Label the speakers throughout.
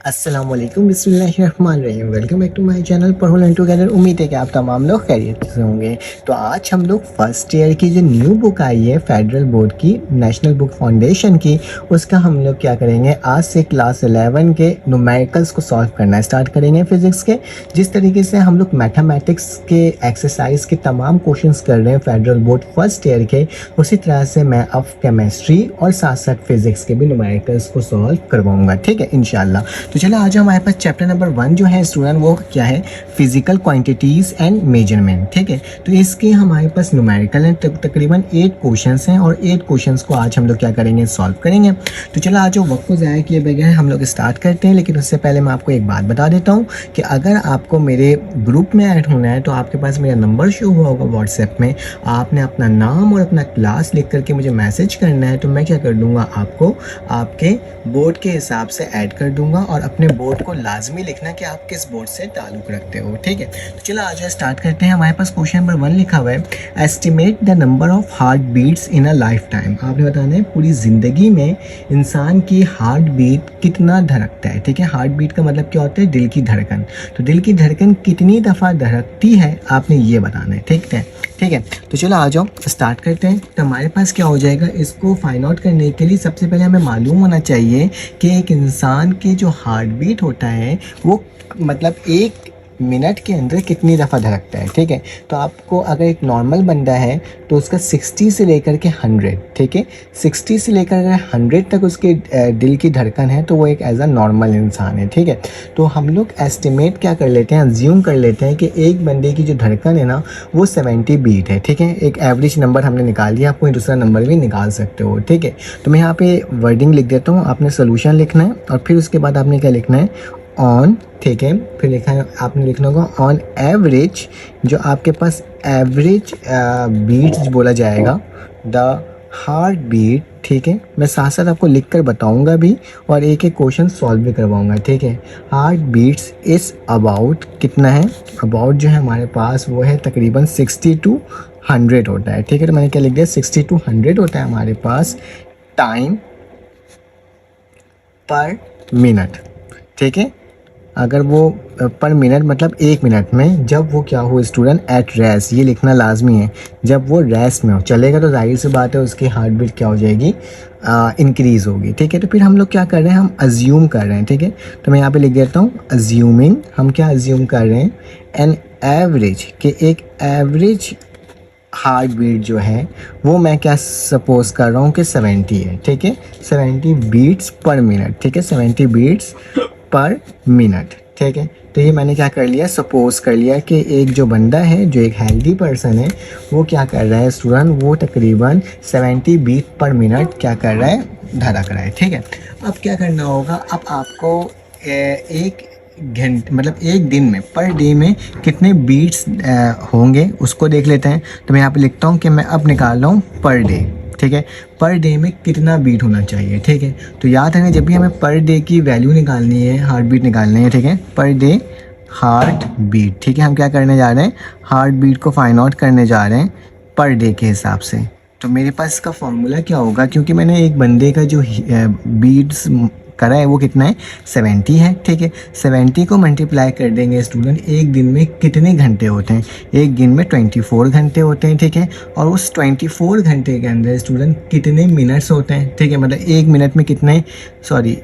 Speaker 1: अस्सलाम वालेकुम बिस्मिल्लाहिर्रहमानिर्रहीम। Welcome back to my channel Padho learn together. उम्मीद है कि आप तमाम लोग खैरियत से होंगे। तो आज हम लोग फर्स्ट ईयर की जो न्यू बुक आई है फेडरल बोर्ड की, नेशनल बुक फाउंडेशन की, उसका हम लोग क्या करेंगे, आज से क्लास 11 के न्यूमेरिकल्स को सॉल्व करना स्टार्ट करेंगे फिजिक्स के। जिस तरीके से हम लोग मैथमेटिक्स के एक्सरसाइज के तमाम क्वेश्चंस कर रहे हैं फेडरल बोर्ड फर्स्ट ईयर के, उसी तरह से मैं अब केमिस्ट्री और साथ साथ फिजिक्स के भी न्यूमेरिकल्स को सॉल्व करवाऊंगा, ठीक है, इंशाल्लाह। तो चलो आज हमारे पास चैप्टर नंबर 1 जो है स्टूडेंट, वो क्या है, फिजिकल क्वांटिटीज़ एंड मेजरमेंट, ठीक है। तो इसके हमारे पास न्यूमेरिकल हैं, तकरीबन 8 क्वेश्चंस हैं और 8 क्वेश्चंस को आज हम लोग क्या करेंगे, सॉल्व करेंगे। तो चलो आज जो वक्त को ज़ाया किए बगैर हम लोग स्टार्ट करते हैं। लेकिन उससे पहले मैं आपको एक बात बता देता हूँ कि अगर आपको मेरे ग्रुप में ऐड होना है तो आपके पास मेरा नंबर शो हुआ होगा व्हाट्सएप में। आपने अपना नाम और अपना क्लास लिख करके मुझे मैसेज करना है, तो मैं क्या कर दूँगा, आपको आपके बोर्ड के हिसाब से ऐड कर दूँगा और अपने बोर्ड को लाजमी लिखना कि आप किस बोर्ड से ताल्लुक़ रखते हो, ठीक है। तो चलो आज स्टार्ट करते हैं। हमारे पास क्वेश्चन नंबर 1 लिखा हुआ है, estimate the number of heartbeats in a lifetime. आपने बताना है पूरी ज़िंदगी में इंसान की हार्ट बीट कितना धड़कता है, ठीक है। हार्ट बीट का मतलब क्या होता है, दिल की धड़कन। तो दिल की धड़कन कितनी दफ़ा धड़कती है आपने ये बताना है, ठीक है, ठीक है। तो चलो आ जाओ स्टार्ट करते हैं। तो हमारे पास क्या हो जाएगा, इसको फाइंड आउट करने के लिए सबसे पहले हमें मालूम होना चाहिए कि एक इंसान के जो हार्ट बीट होता है वो मतलब 1 मिनट के अंदर कितनी दफ़ा धड़कता है, ठीक है। तो आपको अगर एक नॉर्मल बंदा है तो उसका 60 से लेकर के 100, ठीक है, 60 से लेकर अगर 100 तक उसके दिल की धड़कन है तो वो एक एज अ नॉर्मल इंसान है, ठीक है। तो हम लोग एस्टिमेट क्या कर लेते हैं, अज्यूम कर लेते हैं कि एक बंदे की जो धड़कन है ना वो 70 बीट है, ठीक है। एक एवरेज नंबर हमने निकाल लिया, आप कोई दूसरा नंबर भी निकाल सकते हो, ठीक है। तो मैं यहाँ पे वर्डिंग लिख देता हूँ, आपने सोल्यूशन लिखना है और फिर उसके बाद आपने क्या लिखना है, ऑन, ठीक है। फिर लिखा है आपने लिखना होगा ऑन एवरेज, जो आपके पास एवरेज बीट्स बोला जाएगा, द हार्ट बीट, ठीक है। मैं साथ साथ आपको लिख कर बताऊँगा भी और एक एक क्वेश्चन सॉल्व भी करवाऊँगा, ठीक है। हार्ट बीट्स इज़ अबाउट, कितना है, अबाउट जो है हमारे पास वो है तकरीबन 60 to 100 होता है, ठीक है। तो मैंने क्या लिख दिया, 60 to 100 होता है हमारे पास टाइम पर मिनट, ठीक है। अगर वो पर मिनट मतलब 1 मिनट में, जब वो क्या हो स्टूडेंट, एट रेस्ट, ये लिखना लाजमी है। जब वो रेस्ट में हो चलेगा तो जाहिर सी बात है उसकी हार्ट बीट क्या हो जाएगी, इंक्रीज़ होगी, ठीक है। तो फिर हम लोग क्या कर रहे हैं, हम अज्यूम कर रहे हैं, ठीक है। तो मैं यहाँ पे लिख देता हूँ अज्यूमिंग, हम क्या अज्यूम कर रहे हैं, एन एवरेज, कि एक एवरेज हार्ट बीट जो है वो मैं क्या सपोज कर रहा हूँ कि 70 है, ठीक है, 70 बीट्स पर मिनट, ठीक है, 70 बीट्स पर मिनट, ठीक है। तो ये मैंने क्या कर लिया, सपोज कर लिया कि एक जो बंदा है, जो एक हेल्दी पर्सन है, वो क्या कर रहा है स्टूडेंट, वो तकरीबन 70 बीट पर मिनट क्या कर रहा है, धड़क रहा है, ठीक है। अब क्या करना होगा, अब आपको एक घंटे मतलब एक दिन में, पर डे में कितने बीट्स होंगे उसको देख लेते हैं। तो मैं यहाँ पे लिखता हूँ कि मैं अब निकाल रहा हूँ पर डे, ठीक है, पर डे में कितना बीट होना चाहिए, ठीक है। तो याद रखना जब भी हमें पर डे की वैल्यू निकालनी है, हार्ट बीट निकालनी है, ठीक है, पर डे हार्ट बीट, ठीक है। हम क्या करने जा रहे हैं, हार्ट बीट को फाइंड आउट करने जा रहे हैं पर डे के हिसाब से। तो मेरे पास इसका फॉर्मूला क्या होगा, क्योंकि मैंने एक बंदे का जो बीट्स करा है वो कितना है, 70 है, ठीक है। 70 को मल्टीप्लाई कर देंगे स्टूडेंट, एक दिन में कितने घंटे होते हैं, एक दिन में 24 घंटे होते हैं, ठीक है। और उस 24 घंटे के अंदर स्टूडेंट कितने मिनट्स होते हैं, ठीक है, मतलब एक मिनट में कितने, सॉरी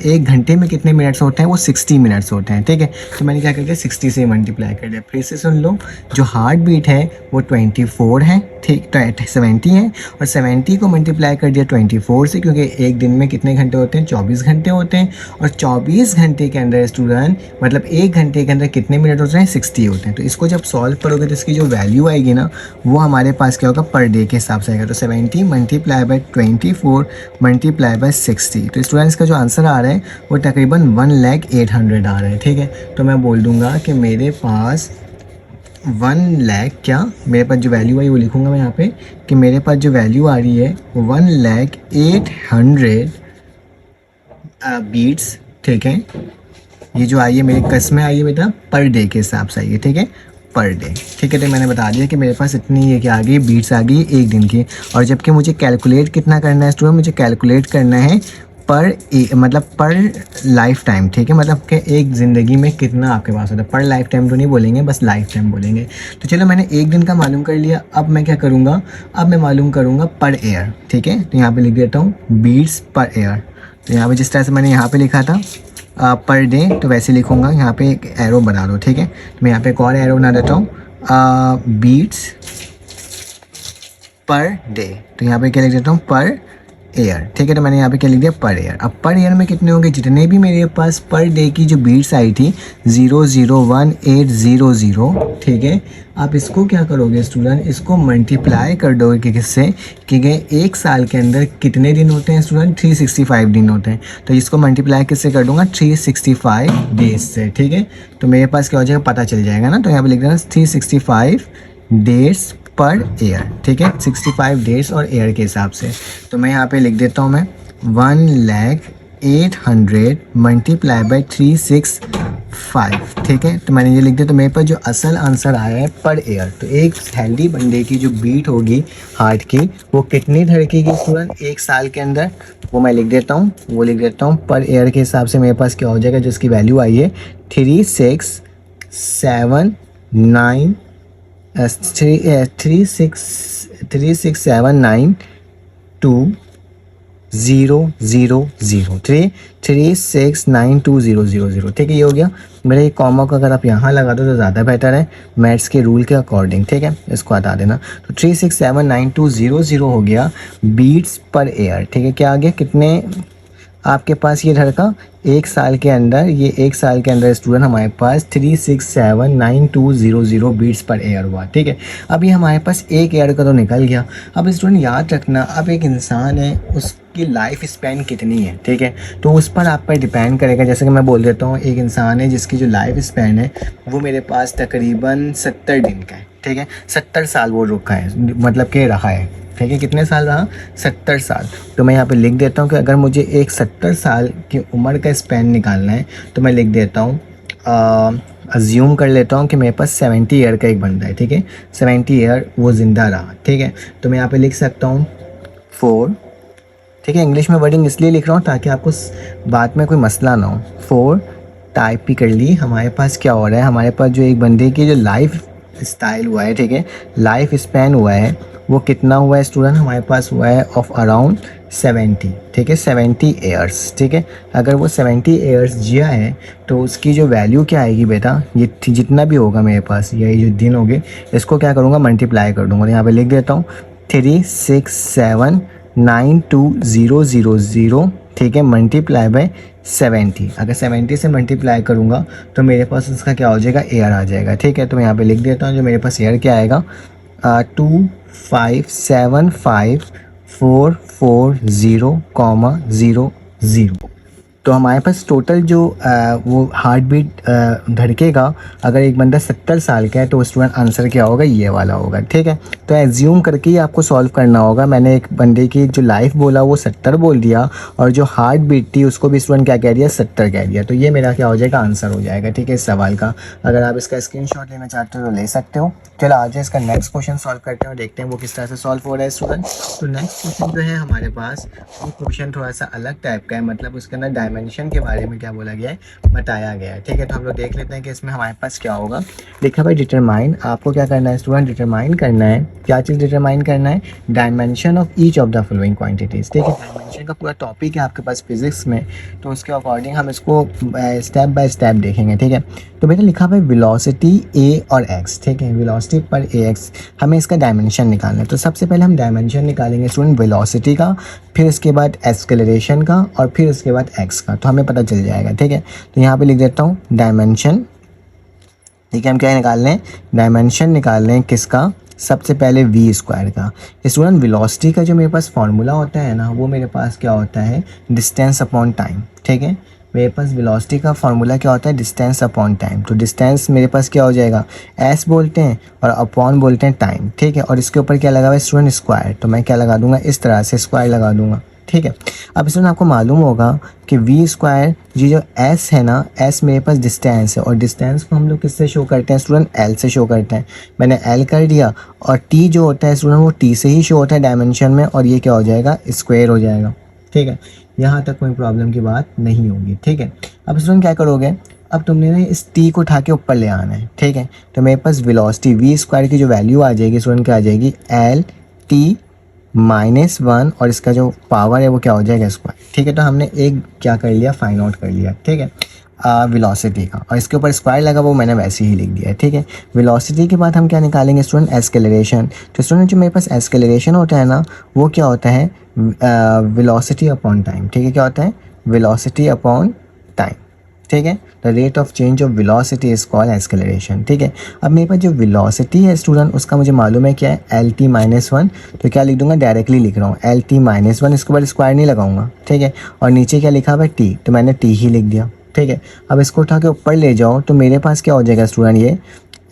Speaker 1: एक घंटे में कितने मिनट्स होते हैं, वो 60 मिनट्स होते हैं, ठीक है। तो मैंने क्या कर दिया, 60 से मल्टीप्लाई कर दिया। फिर से सुन लो, जो हार्ट बीट है वो 24 है, ठीक, तो 70 है और 70 को मल्टीप्लाई कर दिया 24 से, क्योंकि एक दिन में कितने घंटे होते हैं, 24 घंटे होते हैं। और 24 घंटे के अंदर स्टूडेंट मतलब एक घंटे के अंदर कितने मिनट होते हैं, 60 होते हैं। तो इसको जब सॉल्व करोगे तो इसकी जो वैल्यू आएगी ना, वो हमारे पास क्या होगा, पर डे के हिसाब से आएगा। तो 70 मल्टीप्लाई बाई 24 मल्टीप्लाई बाई 60, तो स्टूडेंट इसका जो आंसर आ रहा है वो तकरीबन 1,08,000 आ रहा है, ठीक है। तो मैं बोल दूँगा कि मेरे पास 1 लाख, क्या मेरे पास जो वैल्यू आई वो लिखूँगा मैं यहाँ पे, कि मेरे पास जो वैल्यू आ रही है 1,08,000 बीट्स, ठीक है। ये जो आई है मेरी कसमें आई है बेटा, पर डे के हिसाब से आई है, ठीक है, पर डे, ठीक है। तो मैंने बता दिया कि मेरे पास इतनी ये क्या आ गई, बीट्स आ गई एक दिन की। और जबकि मुझे कैलकुलेट कितना करना है स्टूडेंट, मुझे कैलकुलेट करना है मतलब पर लाइफ टाइम, ठीक है, मतलब कि एक ज़िंदगी में कितना आपके पास होता है। पर लाइफ टाइम तो नहीं बोलेंगे, बस लाइफ टाइम बोलेंगे। तो चलो मैंने एक दिन का मालूम कर लिया, अब मैं क्या करूँगा, अब मैं मालूम करूँगा पर ईयर, ठीक है। तो यहाँ पे लिख देता हूँ बीट्स पर ईयर। तो यहाँ पे जिस तरह से मैंने यहाँ पे लिखा था पर डे, तो वैसे लिखूँगा। यहाँ पे एक एरो बना दो, ठीक है। तो मैं यहाँ पे एक और एरो बना देता हूँ बीट्स पर डे। तो यहाँ पे क्या लिख देता हूँ पर ईयर, ठीक है। तो मैंने यहाँ पे क्या लिख दिया पर ईयर। अब पर ईयर में कितने होंगे, जितने भी मेरे पास पर डे की जो बीट्स आई थी 001800, ठीक है। आप इसको क्या करोगे स्टूडेंट, इसको मल्टीप्लाई कर दोगे कि किससे, कि एक साल के अंदर कितने दिन होते हैं स्टूडेंट, 365 दिन होते हैं। तो इसको मल्टीप्लाई किससे कर दूंगा, 365 डेज से, ठीक है। तो मेरे पास क्या हो जाएगा, पता चल जाएगा ना। तो यहाँ पे लिख देना 365 डेज पर ईयर, ठीक है, 65 डेज और ईयर के हिसाब से। तो मैं यहाँ पे लिख देता हूँ मैं 1,08,00,000 मल्टीप्लाई बाई 365, ठीक है। तो मैंने ये लिख दिया। तो मेरे पास जो असल आंसर आया है पर ईयर, तो एक हेल्दी बंदे की जो बीट होगी हार्ट की, वो कितनी धड़केगी स्टूडेंट एक साल के अंदर, वो मैं लिख देता हूँ। वो लिख देता हूँ पर ईयर के हिसाब से मेरे पास क्या हो जाएगा, जिसकी वैल्यू आई है 3679 369200 ठीक है। ये हो गया मेरा। ये कॉमा को अगर आप यहाँ लगा दो तो ज़्यादा बेटर है मैथ्स के रूल के अकॉर्डिंग, ठीक है। इसको हटा देना। तो 367920 हो गया बीट्स पर ईयर, ठीक है। क्या आ गया, कितने आपके पास ये धड़का एक साल के अंदर, ये एक साल के अंदर स्टूडेंट हमारे पास 367920 बीट्स पर ईयर हुआ, ठीक है। अब ये हमारे पास एक ईयर का तो निकल गया। अब स्टूडेंट याद रखना, अब एक इंसान है, उसकी लाइफ स्पैन कितनी है, ठीक है। तो उस पर आप पर डिपेंड करेगा। जैसे कि मैं बोल देता हूँ, एक इंसान है जिसकी जो लाइफ स्पैन है वो मेरे पास तकरीबन 70 दिन का है, ठीक है। 70 साल वो रुका है, मतलब कि रहा है, ठीक है। कितने साल रहा, 70 साल। तो मैं यहाँ पे लिख देता हूँ कि अगर मुझे एक 70 साल की उम्र का स्पैन निकालना है तो मैं लिख देता हूँ, अज्यूम कर लेता हूँ कि मेरे पास 70 ईयर का एक बंदा है, ठीक है। 70 ईयर वो ज़िंदा रहा, ठीक है। तो मैं यहाँ पे लिख सकता हूँ 4, ठीक है। इंग्लिश में वर्डिंग इसलिए लिख रहा हूँ ताकि आपको बात में कोई मसला ना हो। 4 टाइप भी कर ली। हमारे पास क्या हो रहा है, हमारे पास जो एक बंदे की जो लाइफ स्टाइल हुआ है, ठीक है, लाइफ स्पैन हुआ है, वो कितना हुआ है स्टूडेंट, हमारे पास हुआ है ऑफ अराउंड 70, ठीक है, 70 ईयर्स, ठीक है। अगर वो 70 ईयर्स जिया है तो उसकी जो वैल्यू क्या आएगी बेटा, ये जितना भी होगा मेरे पास, ये जो दिन हो गए, इसको क्या करूँगा, मल्टीप्लाई कर दूँगा। यहाँ पे लिख देता हूँ 3679200, ठीक है, मल्टीप्लाई बाय 70। अगर 70 से मल्टीप्लाई करूँगा तो मेरे पास उसका क्या हो जाएगा, ईयर आ जाएगा, ठीक है। तो मैं यहाँ पे लिख देता हूँ जो मेरे पास ईयर क्या आएगा, 2575440,00। तो हमारे पास टोटल जो वो हार्ट बीट धड़केगा अगर एक बंदा 70 साल का है तो स्टूडेंट आंसर क्या होगा, ये वाला होगा, ठीक है। तो एज्यूम करके ही आपको सॉल्व करना होगा। मैंने एक बंदे की जो लाइफ बोला वो 70 बोल दिया और जो हार्ट बीट थी उसको भी स्टूडेंट क्या कह दिया, 70 कह दिया। तो ये मेरा क्या हो जाएगा, आंसर हो जाएगा, ठीक है, इस सवाल का। अगर आप इसका स्क्रीनशॉट लेना चाहते हो तो ले सकते हो। चलो आज इसका नेक्स्ट क्वेश्चन सॉल्व करते हैं और देखते हैं वो किस तरह से सॉल्व हो रहा है स्टूडेंट। तो नेक्स्ट क्वेश्चन जो है हमारे पास, वो क्वेश्चन थोड़ा सा अलग टाइप का है, मतलब उसके अंदर डायमेंशन के बारे में क्या बोला गया है, बताया गया है, ठीक है। तो हम लोग देख लेते हैं कि इसमें हमारे पास क्या होगा। लिखा भाई डिटरमाइन, आपको क्या करना है स्टूडेंट, डिटरमाइन करना है, क्या चीज़ डिटरमाइन करना है, dimension of each of the following quantities, ठीक है। डायमेंशन का पूरा टॉपिक है आपके पास फिजिक्स में, तो उसके अकॉर्डिंग हम इसको स्टेप बाय स्टेप देखेंगे, ठीक है। तो बेटा लिखा भाई वेलोसिटी ए और एक्स, ठीक है, वेलोसिटी पर ए एक्स, हमें इसका डायमेंशन निकालना है। तो सबसे पहले हम डायमेंशन निकालेंगे स्टूडेंट वेलोसिटी का, फिर इसके बाद एक्सेलरेशन का और फिर इसके बाद एक्स का, तो हमें पता चल जाएगा, ठीक है। तो यहाँ पे लिख देता हूँ डायमेंशन, ठीक है। हम क्या निकाल रहे हैं, डायमेंशन निकाल रहे हैं किसका, सबसे पहले वी स्क्वायर का। स्टूडेंट वेलोसिटी का जो मेरे पास फॉर्मूला होता है ना, वो मेरे पास क्या होता है, डिस्टेंस अपॉन टाइम, ठीक है। मेरे पास वेलोसिटी का फॉर्मूला क्या होता है, डिस्टेंस अपॉन टाइम। तो डिस्टेंस मेरे पास क्या हो जाएगा, एस बोलते हैं और अपॉन बोलते हैं टाइम, ठीक है। और इसके ऊपर क्या लगा हुआ है स्टूडेंट, स्क्वायर। तो मैं क्या लगा दूंगा, इस तरह से स्क्वायर लगा दूंगा, ठीक है। अब स्टूडेंट आपको मालूम होगा कि वी स्क्वायर, ये जो एस है ना, एस मेरे पास डिस्टेंस है और डिस्टेंस को हम लोग किससे शो करते हैं स्टूडेंट, एल से शो करते हैं। मैंने एल कर दिया और टी जो होता है स्टूडेंट वो टी से ही शो होता है डायमेंशन में, और ये क्या हो जाएगा, स्क्वायर हो जाएगा, ठीक है। यहाँ तक कोई प्रॉब्लम की बात नहीं होगी, ठीक है। अब स्टूडेंट क्या करोगे, अब तुमने ना इस टी को उठा के ऊपर ले आना है, ठीक है। तो मेरे पास वेलोसिटी वी स्क्वायर की जो वैल्यू आ जाएगी स्टूडेंट क्या आ जाएगी, एल टी -1 और इसका जो पावर है वो क्या हो जाएगा, स्क्वायर, ठीक है। तो हमने एक क्या कर लिया, फाइंड आउट कर लिया, ठीक है, वेलोसिटी का, और इसके ऊपर स्क्वायर लगा वो मैंने वैसे ही लिख दिया है, ठीक है। वेलोसिटी के बाद हम क्या निकालेंगे स्टूडेंट, एस्केलरेशन। तो स्टूडेंट जो मेरे पास एस्केलरेशन होता है ना वो क्या होता है, वेलोसिटी अपॉन टाइम, ठीक है। क्या होता है, वेलोसिटी अपॉन टाइम, ठीक है। The rate of change of velocity is called acceleration, ठीक है। अब मेरे पास जो वेलोसिटी है स्टूडेंट उसका मुझे मालूम है क्या है, एल टी -1। तो क्या लिख दूंगा, डायरेक्टली लिख रहा हूँ एल टी -1, इसके ऊपर स्क्वायर नहीं लगाऊंगा, ठीक है। और नीचे क्या लिखा हुआ है, टी, तो मैंने टी ही लिख दिया, ठीक है। अब इसको उठा के ऊपर ले जाओ तो मेरे पास क्या हो जाएगा स्टूडेंट, ये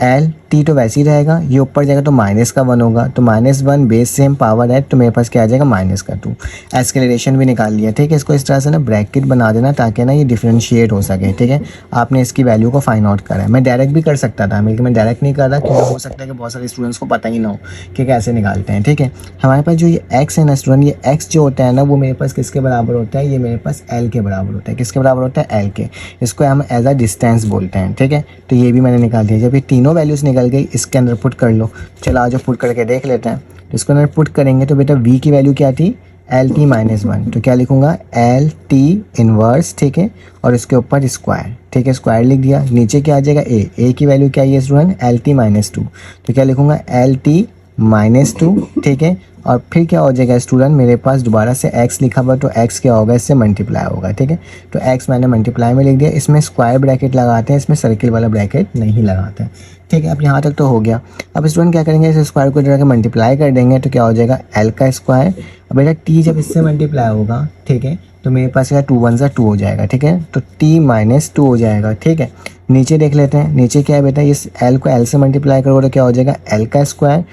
Speaker 1: एल टी तो वैसे ही रहेगा, ये ऊपर जाएगा तो -1 होगा, तो -1 बेस सेम पावर है, तो मेरे पास क्या आ जाएगा, -2। एस्केलरेशन भी निकाल लिया, ठीक है। इसको इस तरह से ना ब्रैकेट बना देना ताकि ना ये डिफरेंशिएट हो सके, ठीक है। आपने इसकी वैल्यू को फाइंड आउट करा है, मैं डायरेक्ट भी कर सकता था लेकिन मैं डायरेक्ट नहीं कर रहा क्योंकि हो सकता है कि बहुत सारे स्टूडेंट्स को पता ही ना हो कि कैसे निकालते हैं, ठीक है। हमारे पास जो ये एक्स है ना स्टूडेंट, ये एक्स जो होता है ना वो मेरे पास किसके बराबर होता है, ये मेरे पास एल के बराबर होता है, किसके बराबर होता है, एल के। इसको हम एज अ डिस्टेंस बोलते हैं, ठीक है। तो ये भी मैंने निकाल दिया, जब ये तीनों वैल्यूज़ निकल गई इसके अंदर पुट कर लो। चलो आज पुट करके देख लेते हैं। तो इसके अंदर पुट करेंगे तो बेटा v की वैल्यू क्या थी, एल टी -1, तो क्या लिखूंगा, एल टी इनवर्स, ठीक है, और इसके ऊपर स्क्वायर, ठीक है, स्क्वायर लिख दिया। नीचे क्या आ जाएगा, ए की वैल्यू क्या है स्टूडेंट, एल टी -2, तो क्या लिखूंगा, एल टी -2, ठीक है। और फिर क्या हो जाएगा स्टूडेंट, मेरे पास दोबारा से x लिखा हुआ, तो x क्या होगा, इससे मल्टीप्लाई होगा, ठीक है। तो x मैंने मल्टीप्लाई में लिख दिया, इसमें स्क्वायर ब्रैकेट लगाते हैं, इसमें सर्किल वाला ब्रैकेट नहीं लगाते हैं, ठीक है। अब यहाँ तक तो हो गया। अब स्टूडेंट क्या करेंगे, इस स्क्वायर को जाकर मल्टीप्लाई कर देंगे तो क्या हो जाएगा, l का स्क्वायर। अब बेटा t जब इससे मल्टीप्लाई होगा, ठीक है, तो मेरे पास क्या 2 1 2 हो जाएगा, ठीक है। तो t -2 हो जाएगा, ठीक है। नीचे देख लेते हैं, नीचे क्या है बेटा, इस l को l से मल्टीप्लाई करोगे तो क्या हो जाएगा, l का स्क्वायर,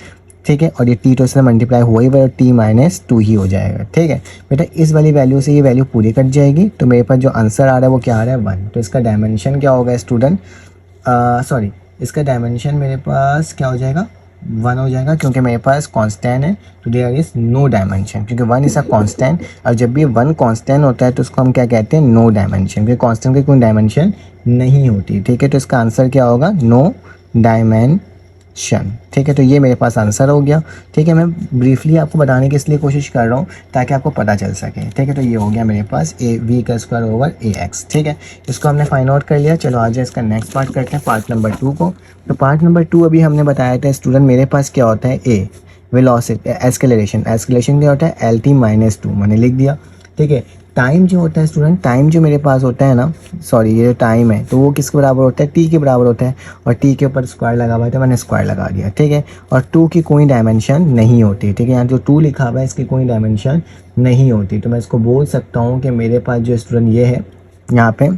Speaker 1: ठीक है। और ये टी तो इससे मल्टीप्लाई हुआ ही और टी -2 ही हो जाएगा, ठीक है। बेटा इस वाली वैल्यू से ये वैल्यू पूरी कट जाएगी, तो मेरे पास जो आंसर आ रहा है वो क्या आ रहा है, 1। तो इसका डायमेंशन क्या होगा स्टूडेंट, सॉरी, इसका डायमेंशन मेरे पास क्या हो जाएगा, 1 हो जाएगा, क्योंकि मेरे पास कांस्टेंट है, तो देयर इज़ नो डायमेंशन, क्योंकि 1 इज़ अ कांस्टेंट। और जब भी 1 कांस्टेंट होता है तो उसको हम क्या कहते हैं, नो डायमेंशन, क्योंकि कांस्टेंट की कोई डायमेंशन नहीं होती, ठीक है। तो इसका आंसर क्या होगा, नो डायमेंशन, ठीक है। तो ये मेरे पास आंसर हो गया, ठीक है। मैं ब्रीफली आपको बताने की इसलिए कोशिश कर रहा हूँ ताकि आपको पता चल सके, ठीक है। तो ये हो गया मेरे पास ए वी का स्क्वायर ओवर ए एक्स, ठीक है। इसको हमने फाइंड आउट कर लिया। चलो आज इसका नेक्स्ट पार्ट करते हैं, पार्ट नंबर 2 को। तो पार्ट नंबर 2 अभी हमने बताया था स्टूडेंट, मेरे पास क्या होता है, ए वेलोसिटी, एस्केलरेशन क्या होता है, एल टी -2 मैंने लिख दिया, ठीक है। टाइम जो होता है स्टूडेंट, टाइम जो मेरे पास होता है ना, सॉरी ये जो टाइम है तो वो किसके बराबर होता है, टी के बराबर होता है, और टी के ऊपर स्क्वायर लगा हुआ है तो मैंने स्क्वायर लगा दिया, ठीक है। और 2 की कोई डायमेंशन नहीं होती, ठीक है। यहाँ जो 2 लिखा हुआ है इसकी कोई डायमेंशन नहीं होती, तो मैं इसको बोल सकता हूँ कि मेरे पास जो स्टूडेंट ये है यहाँ पे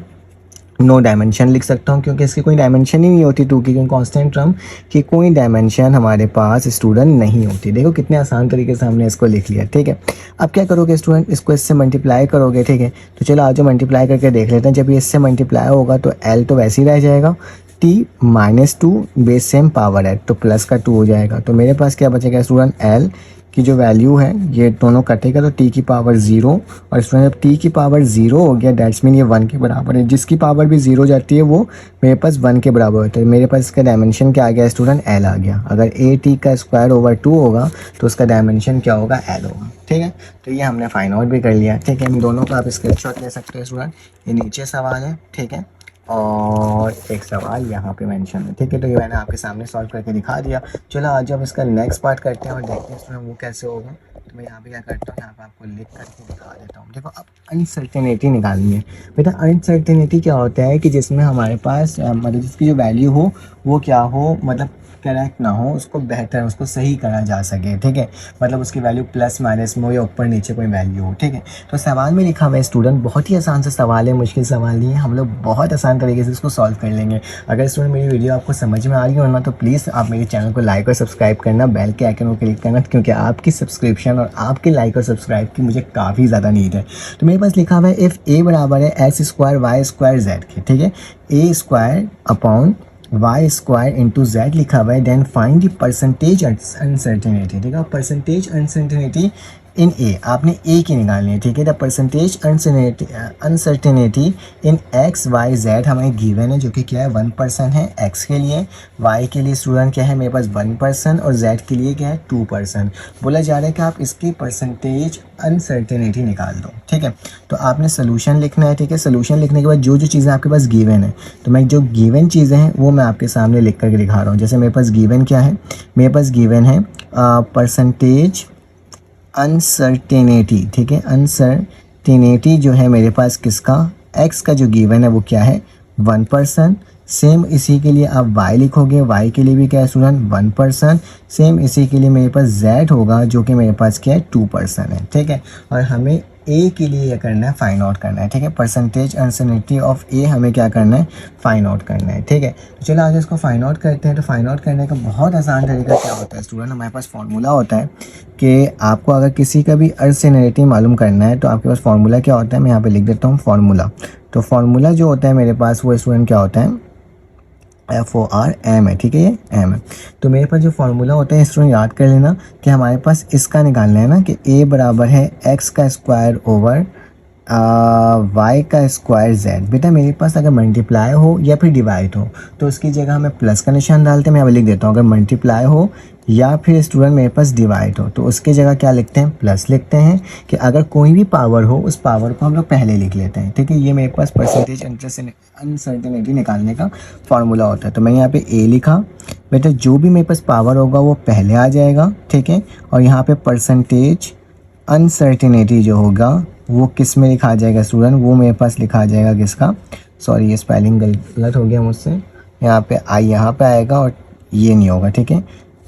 Speaker 1: नो डायमेंशन लिख सकता हूँ, क्योंकि इसकी कोई डायमेंशन ही नहीं होती 2 की, क्योंकि कांस्टेंट टर्म की कोई डायमेंशन हमारे पास स्टूडेंट नहीं होती। देखो कितने आसान तरीके से हमने इसको लिख लिया, ठीक है। अब क्या करोगे स्टूडेंट, इसको इससे मल्टीप्लाई करोगे, ठीक है। तो चलो आज मल्टीप्लाई करके देख लेते हैं। जब ये इससे मल्टीप्लाई होगा तो एल तो वैसे ही रह जाएगा, t -2 बेस सेम पावर है तो प्लस का 2 हो जाएगा। तो मेरे पास क्या बचेगा स्टूडेंट, एल की जो वैल्यू है ये दोनों कटेगा तो t की पावर 0, और स्टूडेंट जब t की पावर 0 हो गया दैट्स मीन ये 1 के बराबर है, जिसकी पावर भी 0 जाती है वो मेरे पास 1 के बराबर होता है। मेरे पास इसका डायमेंशन क्या आ गया स्टूडेंट, l आ गया। अगर ए टी का स्क्वायर ओवर 2 होगा तो उसका डायमेंशन क्या होगा, l होगा, ठीक है। तो ये हमने फाइंड आउट भी कर लिया, ठीक है। इन दोनों का आप स्क्रीनशॉट ले सकते हैं स्टूडेंट। ये नीचे सवाल है, ठीक है, और एक सवाल यहाँ पे मेंशन है, ठीक है। तो ये मैंने आपके सामने सॉल्व करके दिखा दिया। चलो आज हम इसका नेक्स्ट पार्ट करते हैं और देखते हैं इसमें वो कैसे होगा। तो मैं यहाँ पे क्या करता हूँ, यहाँ पे आपको लिख करके दिखा देता हूँ। देखो अब अनसर्टेनिटी निकालनी है बेटा। अनसर्टेनिटी क्या होता है कि जिसमें हमारे पास मतलब जिसकी जो वैल्यू हो वो क्या हो, मतलब करेक्ट ना हो, उसको बेहतर उसको सही करा जा सके, ठीक है। मतलब उसकी वैल्यू प्लस माइनस में हो या ऊपर नीचे कोई वैल्यू हो, ठीक है। तो सवाल में लिखा हुआ है स्टूडेंट, बहुत ही आसान सा सवाल है, मुश्किल सवाल नहीं है, हम लोग बहुत आसान तरीके से इसको सॉल्व कर लेंगे। अगर स्टूडेंट मेरी वीडियो आपको समझ में आ रही हो ना तो प्लीज़ आप मेरे चैनल को लाइक और सब्सक्राइब करना, बेल के आइकन को क्लिक करना, क्योंकि आपकी सब्सक्रिप्शन और आपके लाइक और सब्सक्राइब की मुझे काफ़ी ज़्यादा नीड है। तो मेरे पास लिखा हुआ है इफ़ ए बराबर है x square y square z के, ठीक है, a square upon y square into z लिखा हुआ है, then find the percentage uncertainty. ठीक है, परसेंटेज अनसर्टेनिटी इन ए, आपने ए की निकालनी है, ठीक है। The percentage uncertainty in x y z हमें गिवन है, जो कि क्या है 1% है एक्स के लिए, वाई के लिए स्टूडेंट क्या है मेरे पास 1% और जेड के लिए क्या है 2%। बोला जा रहा है कि आप इसकी परसेंटेज अनसर्टेनिटी निकाल दो, ठीक है। तो आपने सोल्यूशन लिखना है, ठीक है। सोल्यूशन लिखने के बाद जो जो चीज़ें आपके पास गिवन है, तो मैं जो गिवन चीज़ें हैं वो मैं आपके सामने लिख करके दिखा रहा हूँ। जैसे मेरे पास गिवन क्या है, मेरे पास गिवन है परसेंटेज अनसर्टेनिटी, ठीक है। अनसर्टेनिटी जो है मेरे पास किसका, एक्स का जो गिवन है वो क्या है 1%। सेम इसी के लिए आप y लिखोगे, y के लिए भी क्या है स्टूडेंट 1%। सेम इसी के लिए मेरे पास z होगा, जो कि मेरे पास क्या है 2% है, ठीक है। और हमें a के लिए ये करना है, फाइंड आउट करना है, ठीक है। परसेंटेज अनसर्टेनिटी ऑफ a हमें क्या करना है, फाइंड आउट करना है, ठीक है। तो चलो आगे इसको फाइंड आउट करते हैं। तो फाइंड आउट करने का बहुत आसान तरीका क्या होता है स्टूडेंट, हमारे पास फॉर्मूला होता है कि आपको अगर किसी का भी अनसर्टेनिटी मालूम करना है तो आपके पास फॉर्मूला क्या होता है, मैं यहाँ पे लिख देता हूँ फॉर्मूला। तो फॉर्मूला जो होता है मेरे पास वो स्टूडेंट क्या होता है, FORM है, ठीक है, ये M है। तो मेरे पास जो फार्मूला होता है स्टूडेंट याद कर लेना कि हमारे पास इसका निकालना है ना कि A बराबर है x का स्क्वायर ओवर y का स्क्वायर z। बेटा मेरे पास अगर मल्टीप्लाई हो या फिर डिवाइड हो तो उसकी जगह हमें प्लस का निशान डालते हैं, मैं यहाँ लिख देता हूँ। अगर मल्टीप्लाई हो या फिर स्टूडेंट मेरे पास डिवाइड हो तो उसकी जगह क्या लिखते हैं, प्लस लिखते हैं। कि अगर कोई भी पावर हो उस पावर को हम लोग पहले लिख लेते हैं, ठीक है। ये मेरे पास परसेंटेज अनसर्टेनिटी निकालने का फार्मूला होता है। तो मैं यहाँ पे a लिखा, बेटा जो भी मेरे पास पावर होगा वो पहले आ जाएगा, ठीक है। और यहाँ पे परसेंटेज अनसर्टेनिटी जो होगा वो किस में लिखा जाएगा स्टूडेंट, वो मेरे पास लिखा जाएगा किसका, सॉरी ये स्पेलिंग गलत हो गया मुझसे, यहाँ पे आई यहाँ पे आएगा और ये नहीं होगा, ठीक है।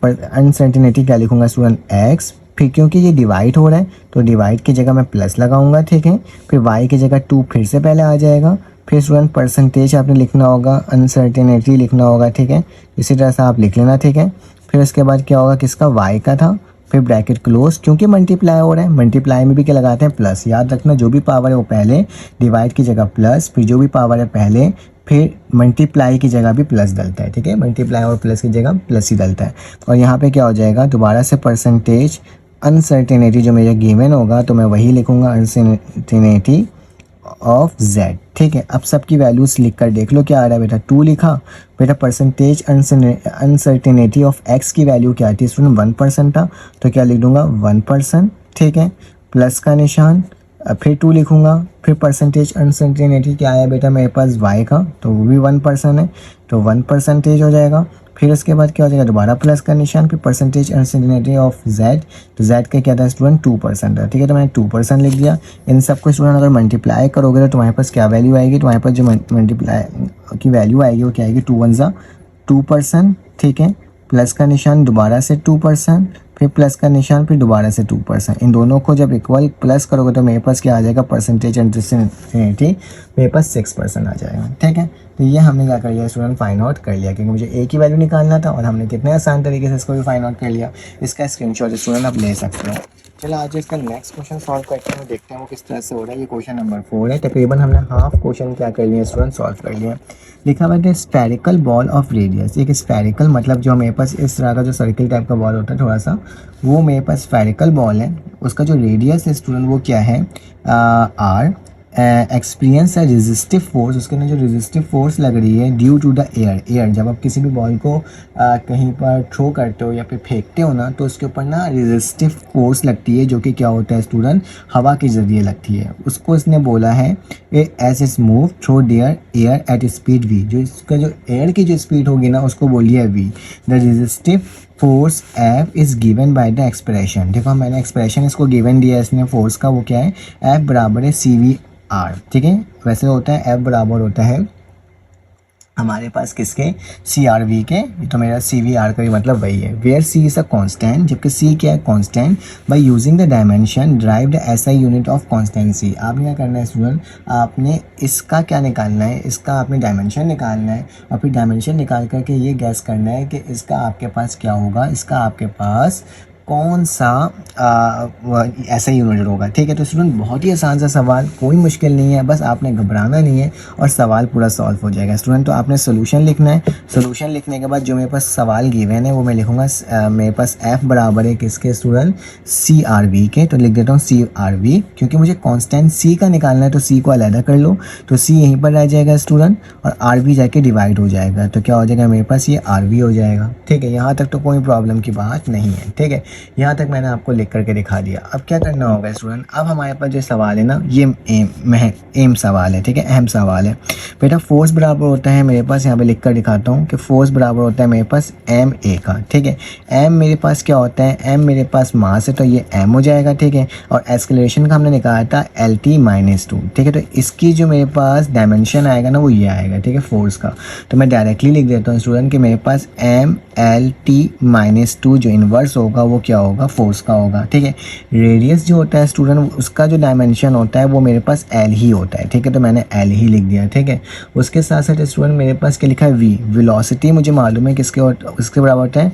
Speaker 1: पर अनसर्टेनिटी क्या लिखूंगा स्टूडेंट x, फिर क्योंकि ये डिवाइड हो रहा है तो डिवाइड की जगह मैं प्लस लगाऊंगा, ठीक है। फिर y की जगह 2 फिर से पहले आ जाएगा। फिर स्टूडेंट परसेंटेज आपने लिखना होगा, अनसर्टेनिटी लिखना होगा, ठीक है। इसी तरह से आप लिख लेना, ठीक है। फिर उसके बाद क्या होगा, किसका y का था, फिर ब्रैकेट क्लोज, क्योंकि मल्टीप्लाई हो रहा है मल्टीप्लाई में भी क्या लगाते हैं प्लस। याद रखना जो भी पावर है वो पहले, डिवाइड की जगह प्लस, फिर जो भी पावर है पहले, फिर मल्टीप्लाई की जगह भी प्लस डलता है, ठीक है। मल्टीप्लाई और प्लस की जगह प्लस ही डलता है। और यहाँ पे क्या हो जाएगा, दोबारा से परसेंटेज अनसर्टेनिटी जो मेरा गिवन होगा तो मैं वही लिखूँगा, अनसर्टेनिटी ऑफ z, ठीक है। अब सबकी वैल्यूज लिख कर देख लो क्या आ रहा है बेटा, 2 लिखा। बेटा परसेंटेज अनसर्टेनिटी ऑफ x की वैल्यू क्या थी स्टूडेंट 1% था, तो क्या लिख दूंगा 1%, ठीक है। प्लस का निशान, फिर 2 लिखूंगा। फिर परसेंटेज अनसर्टेनिटी क्या आया बेटा मेरे पास y का, तो वो भी 1% है, तो 1% हो जाएगा। फिर उसके बाद क्या हो जाएगा, दोबारा प्लस का निशान, फिर परसेंटेज अनसर्टेनिटी ऑफ z, तो z का क्या था स्टूडेंट 2% है, ठीक है। तो मैंने 2% लिख दिया। इन सबको स्टूडेंट अगर मल्टीप्लाई करोगे तो तुम्हारे पास क्या वैल्यू आएगी, तुम्हारे पास जो मल्टीप्लाई की वैल्यू आएगी वो क्या आएगी, 2 1 जा 2%, ठीक है। प्लस का निशान दोबारा से 2%, फिर प्लस का निशान, फिर दोबारा से 2%। इन दोनों को जब इक्वल प्लस करोगे तो मेरे पास क्या आ जाएगा, परसेंटेज अनसर्टेनिटी मेरे पास 6% आ जाएगा, ठीक है। तो ये हमने क्या कर लिया स्टूडेंट, फाइंड आउट कर लिया, क्योंकि मुझे a की वैल्यू निकालना था और हमने कितने आसान तरीके से इसको भी फाइंड आउट कर लिया। इसका स्क्रीनशॉट स्टूडेंट आप ले सकते हो। चलो आज इसका नेक्स्ट क्वेश्चन सॉल्व करते हैं, देखते हैं वो किस तरह से हो रहा है। ये क्वेश्चन नंबर 4 है। तकरीबन हमने हाफ क्वेश्चन क्या कर लिया स्टूडेंट, सॉल्व कर लिया। लिखा हुआ है स्फेरिकल बॉल ऑफ रेडियस। एक स्फेरिकल मतलब जो मेरे पास इस तरह का जो सर्किल टाइप का बॉल होता है थोड़ा सा, वो मेरे पास स्फेरिकल बॉल है। उसका जो रेडियस है स्टूडेंट वो क्या है, r। एक्सपीरियंस है रेजिस्टिव फोर्स, उसके अंदर जो रेजिस्टिव फोर्स लग रही है ड्यू टू द एयर। जब आप किसी भी बॉल को कहीं पर थ्रो करते हो या फिर फेंकते हो ना, तो उसके ऊपर ना रेजिस्टिव फोर्स लगती है, जो कि क्या होता है स्टूडेंट, हवा के ज़रिए लगती है। उसको इसने बोला है as is move through there air at speed v। जो इसका जो एयर की जो स्पीड होगी ना उसको बोलिए v। The resistive force F is given by the expression. देखो मैंने एक्सप्रेशन इसको गिवन दिया है इसने फोर्स का, वो क्या है, F बराबर है CV/R, ठीक है। वैसे होता है F बराबर होता है हमारे पास किसके, CRV के। तो मेरा CVR का भी मतलब वही है। Where C is a constant, जबकि C क्या है, constant. By using the dimension derive the SI unit of constancy. आपने क्या करना है स्टूडेंट, आपने इसका क्या निकालना है, इसका आपने डायमेंशन निकालना है और फिर डायमेंशन निकाल करके ये गैस करना है कि इसका आपके पास क्या होगा। इसका आपके पास कौन सा ऐसा यूनिट होगा। ठीक है, तो स्टूडेंट बहुत ही आसान सा सवाल, कोई मुश्किल नहीं है, बस आपने घबराना नहीं है और सवाल पूरा सॉल्व हो जाएगा स्टूडेंट। तो आपने सोल्यूशन लिखना है। सोल्यूशन लिखने के बाद जो मेरे पास सवाल गिवन है वो मैं लिखूँगा। मेरे पास f बराबर है किसके स्टूडेंट, सी आर वी के। तो लिख देता हूँ सी आर वी, क्योंकि मुझे कांस्टेंट c का निकालना है तो c को अलग कर लो, तो c यहीं पर रह जाएगा स्टूडेंट और आर वी जाके डिवाइड हो जाएगा। तो क्या हो जाएगा मेरे पास, ये आर वी हो जाएगा। ठीक है, यहाँ तक तो कोई प्रॉब्लम की बात नहीं है। ठीक है, यहाँ तक मैंने आपको लिख करके दिखा दिया। अब क्या करना होगा स्टूडेंट, अब हमारे पास जो सवाल है ना, ये एम सवाल है। ठीक है, अहम सवाल है बेटा। फोर्स बराबर होता है मेरे पास, यहाँ पे लिख कर दिखाता हूँ कि फोर्स बराबर होता है मेरे पास एम ए का। ठीक है, एम मेरे पास क्या होता है, एम मेरे पास मास है तो ये एम हो जाएगा। ठीक है, और एक्सेलरेशन का हमने निकाला था एल टी माइनस टू। ठीक है, तो इसकी जो मेरे पास डायमेंशन आएगा ना वो ये आएगा। ठीक है, फोर्स का। तो मैं डायरेक्टली लिख देता हूँ स्टूडेंट कि मेरे पास M L T minus two जो इन्वर्स होगा वो क्या होगा, फोर्स का होगा। ठीक है, रेडियस जो होता है स्टूडेंट उसका जो डायमेंशन होता है वो मेरे पास एल ही होता है। ठीक है, तो मैंने एल ही लिख दिया। ठीक है, उसके साथ साथ स्टूडेंट मेरे पास क्या लिखा है, वी। वेलोसिटी मुझे मालूम है उसके बराबर होता है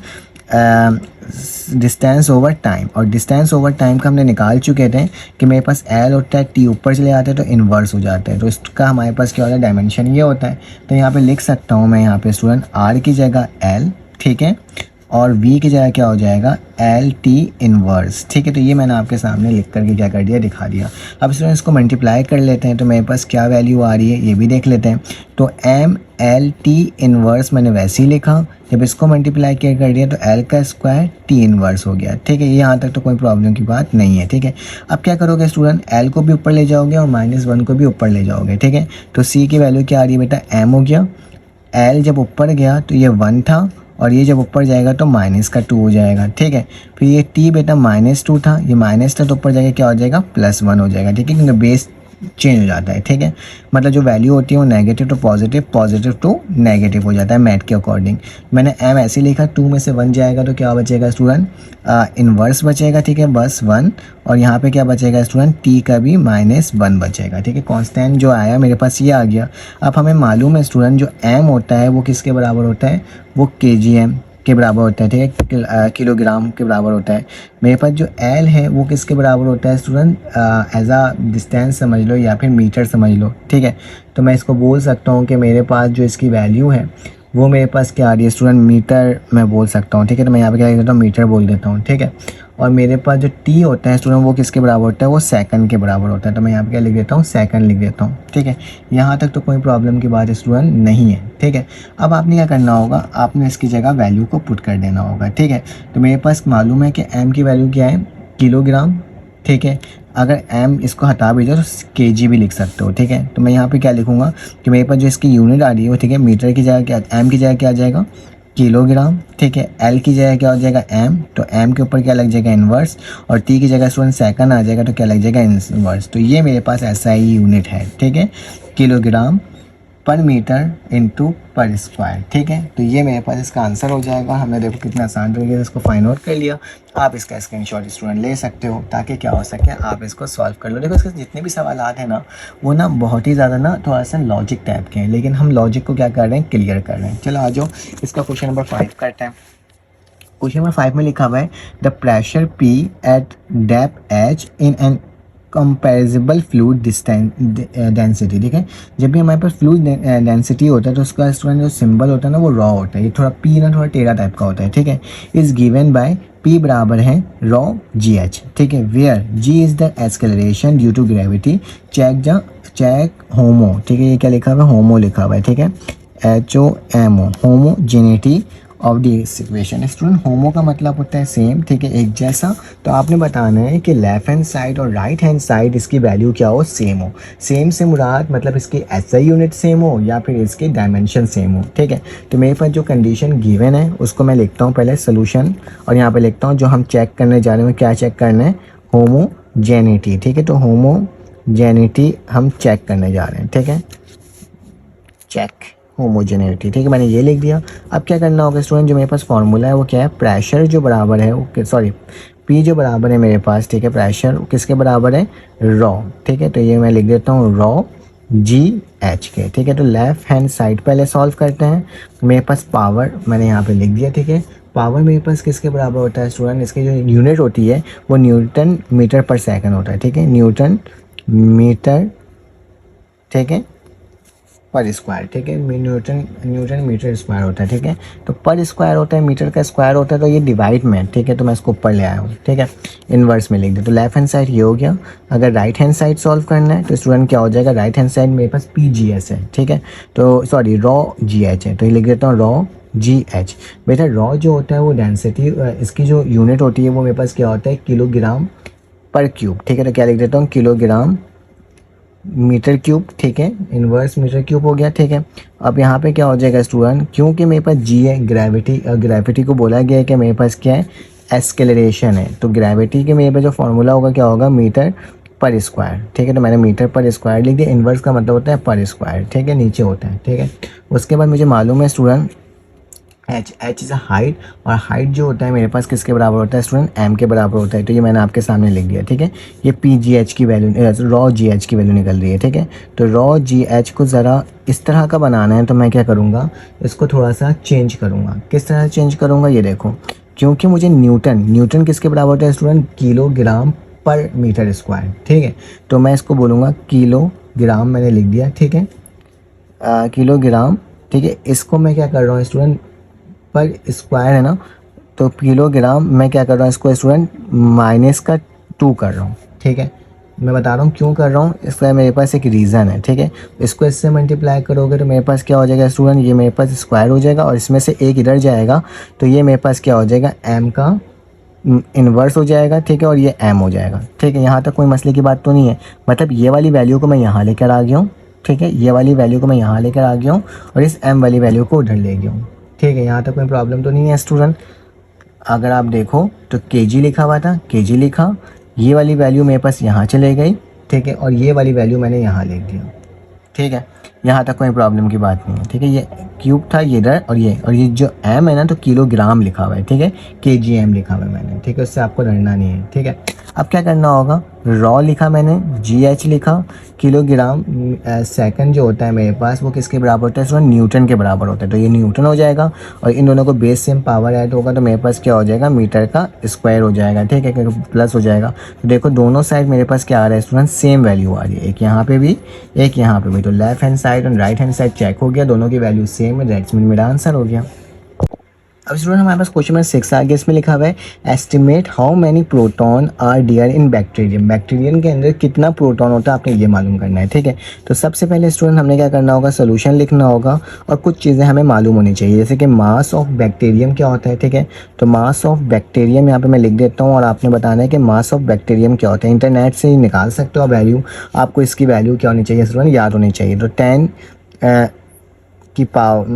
Speaker 1: डिस्टेंस ओवर टाइम, और डिस्टेंस ओवर टाइम का हमने निकाल चुके थे कि मेरे पास एल होता है, टी ऊपर चले जाते हैं तो इन्वर्स हो जाता है। तो इसका हमारे पास क्या होता है, डायमेंशन ये होता है। तो यहाँ पे लिख सकता हूँ मैं यहाँ पे स्टूडेंट आर की जगह एल। ठीक है, और v की जगह क्या हो जाएगा, एल टी इनवर्स। ठीक है, तो ये मैंने आपके सामने लिख करके क्या कर दिया, दिखा दिया। अब स्टूडेंट इसको मल्टीप्लाई कर लेते हैं तो मेरे पास क्या वैल्यू आ रही है ये भी देख लेते हैं। तो एम एल टी इनवर्स मैंने वैसे ही लिखा, जब इसको मल्टीप्लाई किया कर दिया तो एल का स्क्वायर टी इनवर्स हो गया। ठीक है, यहाँ तक तो कोई प्रॉब्लम की बात नहीं है। ठीक है, अब क्या करोगे स्टूडेंट, एल को भी ऊपर ले जाओगे और -1 को भी ऊपर ले जाओगे। ठीक है, तो सी की वैल्यू क्या आ रही है बेटा, एम हो गया। एल जब ऊपर गया तो ये 1 था और ये जब ऊपर जाएगा तो -2 हो जाएगा। ठीक है, फिर ये टी बेटा -2 था, ये माइनस था तो ऊपर जाएगा क्या हो जाएगा, +1 हो जाएगा। ठीक है, क्योंकि बेस चेंज हो जाता है। ठीक है, मतलब जो वैल्यू होती है वो negative to positive, positive to negative हो जाता है मैथ के अकॉर्डिंग। मैंने एम ऐसे लिखा, 2 में से 1 जाएगा तो क्या बचेगा स्टूडेंट, इन्वर्स बचेगा। ठीक है, बस 1, और यहाँ पे क्या बचेगा स्टूडेंट, टी का भी -1 बचेगा। ठीक है, कांस्टेंट जो आया मेरे पास ये आ गया। अब हमें मालूम है स्टूडेंट जो एम होता है वो किसके बराबर होता है, वो kgm के बराबर होता है। ठीक है, किलोग्राम के बराबर होता है। मेरे पास जो एल है वो किसके बराबर होता है स्टूडेंट, एज आ डिस्टेंस समझ लो या फिर मीटर समझ लो। ठीक है, तो मैं इसको बोल सकता हूँ कि मेरे पास जो इसकी वैल्यू है वो मेरे पास क्या आ रही है स्टूडेंट, मीटर मैं बोल सकता हूँ। ठीक है, तो मैं यहाँ पे क्या लिख देता हूँ, मीटर बोल देता हूँ। ठीक है, और मेरे पास जो टी होता है स्टूडेंट वो किसके बराबर होता है, वो सेकंड के बराबर होता है। तो मैं यहाँ पे क्या लिख देता हूँ, सेकंड लिख देता हूँ। ठीक है, यहाँ तक तो कोई प्रॉब्लम की बात स्टूडेंट नहीं है। ठीक है, अब आपने क्या करना होगा, आपने इसकी जगह वैल्यू को पुट कर देना होगा। ठीक है, तो मेरे पास मालूम है कि एम की वैल्यू क्या है, किलोग्राम। ठीक है, अगर एम इसको हटा भी जाओ तो kg भी लिख सकते हो। ठीक है, तो मैं यहाँ पे क्या लिखूँगा कि मेरे पास जो इसकी यूनिट आ रही है वो, ठीक है, मीटर की जगह क्या, एम की जगह क्या आ जाएगा, किलोग्राम। ठीक है, एल की जगह क्या हो जाएगा, एम, तो एम के ऊपर क्या लग जाएगा, इन्वर्स, और टी की जगह स्टूडेंट सेकंड आ जाएगा तो क्या लग जाएगा, इन्वर्स। तो ये मेरे पास ऐसा ही यूनिट है। ठीक है, किलोग्राम पर मीटर इंटू पर स्क्वायर। ठीक है, तो ये मेरे पास इसका आंसर हो जाएगा। हमने देखो कितना आसान तरीके से इसको फाइंड आउट कर लिया। आप इसका स्क्रीनशॉट स्टूडेंट ले सकते हो ताकि क्या हो सके, आप इसको सॉल्व कर लो। देखो इसके जितने भी सवाल हैं ना वो ना बहुत ही ज़्यादा ना थोड़ा सा लॉजिक टाइप के हैं, लेकिन हम लॉजिक को क्या कर रहे हैं, क्लियर कर रहे हैं। चलो आ जाओ, इसका क्वेश्चन नंबर 5 करते हैं। क्वेश्चन नंबर 5 में लिखा हुआ है, the pressure P eight depth H in an comparable fluid density. ठीक है, जब भी हमारे पास फ्लूइड डेंसिटी होता है तो उसका स्टूडेंट जो सिंबल होता है ना वो रॉ होता है। ये थोड़ा पी ना थोड़ा टेढ़ा टाइप का होता है। ठीक है, इज गिवन बाय P बराबर है रॉ GH। ठीक है, where G is the acceleration due to gravity, check homo. ठीक है, ये क्या लिखा हुआ है, होमो लिखा हुआ है। ठीक है, HOMO, homogeneity of the equation. Student homo का मतलब होता है सेम। ठीक है, एक जैसा। तो आपने बताना है कि लेफ्ट हैंड साइड और राइट हैंड साइड इसकी वैल्यू क्या हो, सेम हो। सेम से मुराद मतलब इसकी SI यूनिट सेम हो या फिर इसके डायमेंशन सेम हो। ठीक है, तो मेरे पास जो कंडीशन गिवन है उसको मैं लिखता हूँ पहले सोल्यूशन, और यहाँ पे लिखता हूँ जो हम चेक करने जा रहे हैं, क्या चेक करना है, होमोजेनिटी। ठीक है, तो होमोजेनिटी हम चेक करने जा रहे हैं। ठीक है, चेक होमोजेनिटी। ठीक है, मैंने ये लिख दिया। अब क्या करना होगा स्टूडेंट, जो मेरे पास फॉर्मूला है वो क्या है, प्रेशर जो बराबर है वो, सॉरी P जो बराबर है मेरे पास, ठीक है, प्रेशर किसके बराबर है, रॉ। ठीक है, तो ये मैं लिख देता हूँ रॉ GH के। ठीक है, तो लेफ्ट हैंड साइड पहले सॉल्व करते हैं। मेरे पास पावर मैंने यहाँ पे लिख दिया। ठीक है, पावर मेरे पास किसके बराबर होता है स्टूडेंट, इसकी जो यूनिट होती है वो न्यूटन मीटर पर सेकंड होता है, ठीक है, न्यूटन मीटर, ठीक है, पर स्क्वायर, ठीक है, न्यूटन मीटर स्क्वायर होता है, ठीक है। तो पर स्क्वायर होता है, मीटर का स्क्वायर होता है, तो ये डिवाइड में, ठीक है, तो मैं इसको ऊपर ले आया हूँ, ठीक है, इन्वर्स में लिख दिया। तो लेफ्ट हैंड साइड ये हो गया। अगर राइट हैंड साइड सॉल्व करना है तो स्टूडेंट क्या हो जाएगा, राइट हैंड साइड मेरे पास PGS है, ठीक है, तो सॉरी रॉ GH है, तो ये लिख देता हूँ रॉ GH। बेटा रॉ जो होता है वो डेंसिटी, इसकी जो यूनिट होती है वो मेरे पास क्या होता है, किलोग्राम पर क्यूब, ठीक है, तो क्या लिख देता हूँ, किलोग्राम मीटर क्यूब, ठीक है, इन्वर्स मीटर क्यूब हो गया, ठीक है। अब यहाँ पे क्या हो जाएगा स्टूडेंट, क्योंकि मेरे पास G है, ग्रेविटी को बोला गया है कि मेरे पास क्या है, एक्सेलरेशन है, तो ग्रेविटी के मेरे पास जो फॉर्मूला होगा क्या होगा, मीटर पर स्क्वायर, ठीक है, तो मैंने मीटर पर स्क्वायर लिख दिया। इन्वर्स का मतलब होता है पर स्क्वायर, ठीक है, नीचे होता है, ठीक है। उसके बाद मुझे मालूम है student H is a height, और हाइट जो होता है मेरे पास किसके बराबर होता है स्टूडेंट, एम के बराबर होता है, तो ये मैंने आपके सामने लिख दिया, ठीक है। ये PGH की वैल्यू, रॉ GH की वैल्यू निकल रही है, ठीक है। तो रॉ GH को ज़रा इस तरह का बनाना है, तो मैं क्या करूँगा, इसको थोड़ा सा चेंज करूँगा। किस तरह से चेंज करूँगा, ये देखो, क्योंकि मुझे न्यूटन किसके बराबर होता है स्टूडेंट, किलोग्राम पर मीटर स्क्वायर, ठीक है, तो मैं इसको बोलूँगा किलोग्राम, मैंने लिख दिया, ठीक है, किलोग्राम, ठीक है। इसको मैं क्या कर रहा हूँ स्टूडेंट, पर स्क्वायर है ना, तो किलोग्राम मैं क्या कर रहा हूँ इसको स्टूडेंट -2 कर रहा हूँ, ठीक है। मैं बता रहा हूँ क्यों कर रहा हूँ, इसका मेरे पास एक रीज़न है, ठीक है। इसको इससे मल्टीप्लाई करोगे तो मेरे पास क्या हो जाएगा स्टूडेंट, ये मेरे पास स्क्वायर हो जाएगा, और इसमें से एक इधर जाएगा, तो ये मेरे पास क्या हो जाएगा, m का इन्वर्स हो जाएगा, ठीक है, और ये m हो जाएगा, ठीक है। यहाँ तक कोई मसले की बात तो नहीं है, मतलब ये वाली वैल्यू को मैं यहाँ लेकर आ गया हूँ, ठीक है, ये वाली वैल्यू को मैं यहाँ लेकर आ गया हूँ, और इस m वाली वैल्यू को उधर ले गया हूँ, ठीक है। यहाँ तक कोई प्रॉब्लम तो नहीं है स्टूडेंट। अगर आप देखो तो kg लिखा हुआ था, kg लिखा, ये वाली वैल्यू मेरे पास यहाँ चले गई, ठीक है, और ये वाली वैल्यू मैंने यहाँ लिख दिया, ठीक है। यहाँ तक कोई प्रॉब्लम की बात नहीं है, ठीक है। ये क्यूब था ये इधर, और ये जो m है ना, तो किलोग्राम लिखा हुआ है, ठीक है, kgm लिखा हुआ है मैंने, ठीक है, उससे आपको डरना नहीं है, ठीक है। अब क्या करना होगा, रॉ लिखा मैंने, GH लिखा, किलोग्राम सेकंड जो होता है मेरे पास वो किसके बराबर होता है स्टूडेंट, न्यूटन के बराबर होता है, तो ये न्यूटन हो जाएगा, और इन दोनों को बेस सेम पावर ऐड होगा, तो मेरे पास क्या हो जाएगा, मीटर का स्क्वायर हो जाएगा, ठीक है, प्लस हो जाएगा। तो देखो दोनों साइड मेरे पास क्या आ रहा है स्टूडेंट, सेम वैल्यू आ रही है, एक यहाँ पे भी, एक यहाँ पे भी, तो लेफ्ट हैंड साइड और राइट हैंड साइड चेक हो गया, दोनों की वैल्यू सेम है, दैट्स मीन मेरा आंसर हो गया। अब स्टूडेंट हमारे पास क्वेश्चन नंबर 6 आ गया, इसमें लिखा हुआ है estimate how many proton are there in bacterium, bacterium के अंदर कितना प्रोटॉन होता है आपने ये मालूम करना है, ठीक है। तो सबसे पहले स्टूडेंट हमने क्या करना होगा, सोल्यूशन लिखना होगा, और कुछ चीज़ें हमें मालूम होनी चाहिए, जैसे कि मास ऑफ बैक्टीरियम क्या होता है, ठीक है। तो मास ऑफ बैक्टीरियम यहाँ पे मैं लिख देता हूँ, और आपने बताना है कि मास ऑफ बैक्टीरियम क्या होता है, इंटरनेट से ही निकाल सकते हो आप वैल्यू, आपको इसकी वैल्यू क्या होनी चाहिए स्टूडेंट, याद होनी चाहिए। तो 10 की पावर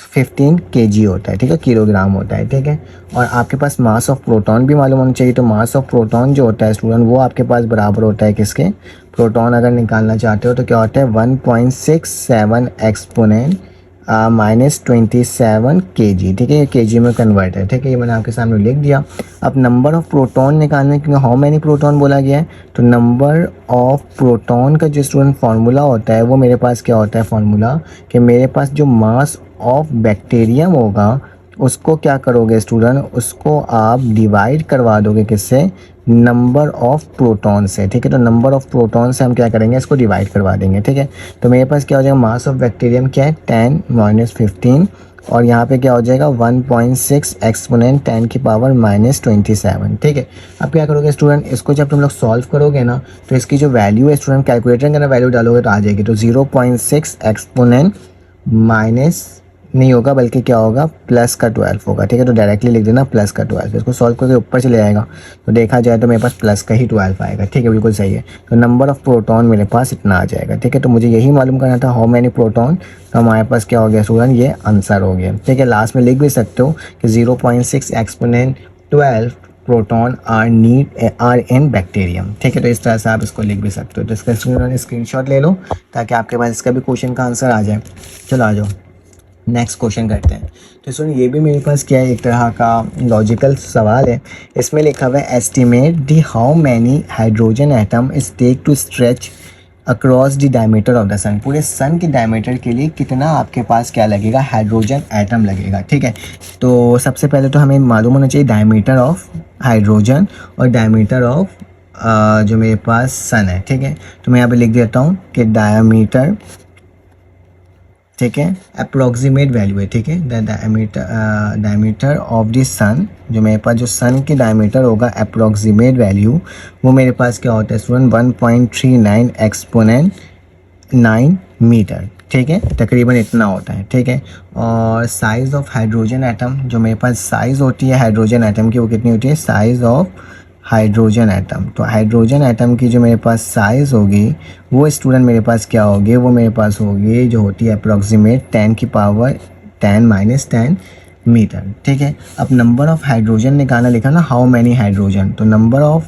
Speaker 1: -15 kg होता है, ठीक है, किलोग्राम होता है, ठीक है। और आपके पास मास ऑफ प्रोटॉन भी मालूम होना चाहिए, तो मास ऑफ प्रोटॉन जो होता है स्टूडेंट वो आपके पास बराबर होता है किसके, प्रोटॉन अगर निकालना चाहते हो तो क्या होता है 1.67 एक्सपोनेंट -27 kg, ठीक है, ये kg में कन्वर्ट है, ठीक है, ये मैंने आपके सामने लिख दिया। अब नंबर ऑफ प्रोटॉन निकालने, क्योंकि हाउ मैनी प्रोटॉन बोला गया है, तो नंबर ऑफ प्रोटॉन का जो स्टूडेंट फार्मूला होता है वो मेरे पास क्या होता है फार्मूला, कि मेरे पास जो मास ऑफ बैक्टीरियम होगा उसको क्या करोगे स्टूडेंट, उसको आप डिवाइड करवा दोगे किससे, नंबर ऑफ प्रोटॉन से, ठीक है। तो नंबर ऑफ प्रोटॉन से हम क्या करेंगे, इसको डिवाइड करवा देंगे, ठीक है। तो मेरे पास क्या हो जाएगा, मास ऑफ बैक्टीरियम क्या है 10 - 15, और यहाँ पे क्या हो जाएगा 1.6 एक्सपोनेंट 10 की पावर -27, ठीक है। अब क्या करोगे स्टूडेंट, इसको जब तुम लोग सॉल्व करोगे ना, तो इसकी जो वैल्यू है स्टूडेंट कैलकुलेटर के अंदर वैल्यू डालोगे तो आ जाएगी, तो 0.6 एक्सपोनेंट माइनस नहीं होगा बल्कि क्या होगा, प्लस का 12 होगा, ठीक है। तो डायरेक्टली लिख देना प्लस का 12, इसको सॉल्व करके ऊपर चले जाएगा, तो देखा जाए तो मेरे पास प्लस का ही 12 आएगा, ठीक है, बिल्कुल सही है। तो नंबर ऑफ प्रोटॉन मेरे पास इतना आ जाएगा, ठीक है। तो मुझे यही मालूम करना था हाउ मैनी प्रोटॉन, तो हमारे पास क्या हो गया स्टूडेंट, ये आंसर हो गया, ठीक है। लास्ट में लिख भी सकते हो कि 0.6 exponent 12 proton are in bacterium, ठीक है। तो इस तरह से आप इसको लिख भी सकते हो। तो इसका स्क्रीनशॉट ले लो ताकि आपके पास इसका भी क्वेश्चन का आंसर आ जाए। चलो आ जाओ नेक्स्ट क्वेश्चन करते हैं। तो सुन, ये भी मेरे पास क्या है, एक तरह का लॉजिकल सवाल है। इसमें लिखा हुआ है estimate the how many hydrogen atom is take to stretch across the diameter of the sun, पूरे सन के डायमीटर के लिए कितना आपके पास क्या लगेगा, हाइड्रोजन एटम लगेगा। ठीक है, तो सबसे पहले तो हमें मालूम होना चाहिए डायमीटर ऑफ हाइड्रोजन और डायमीटर ऑफ जो मेरे पास सन है। ठीक है, तो मैं यहाँ पे लिख देता हूँ कि डायमीटर, ठीक है, अप्रोक्सीमेट वैल्यू है। ठीक है, डायमीटर ऑफ द सन, जो मेरे पास जो सन के डायमीटर होगा अप्रोक्सीमेट वैल्यू, वो मेरे पास क्या होता है स्टूडेंट 1.39 एक्सपोनेंट 9 मीटर। ठीक है, तकरीबन इतना होता है। ठीक है, और साइज़ ऑफ हाइड्रोजन एटम, जो मेरे पास साइज़ होती है हाइड्रोजन एटम की, वो कितनी होती है, साइज़ ऑफ हाइड्रोजन एटम। तो हाइड्रोजन एटम की जो मेरे पास साइज़ होगी वो स्टूडेंट मेरे पास क्या होगी, वो मेरे पास होगी जो होती है अप्रॉक्सीमेट 10 की पावर 10 - 10 मीटर। ठीक है, अब नंबर ऑफ़ हाइड्रोजन निकालना, लिखा ना हाउ मैनी हाइड्रोजन, तो नंबर ऑफ़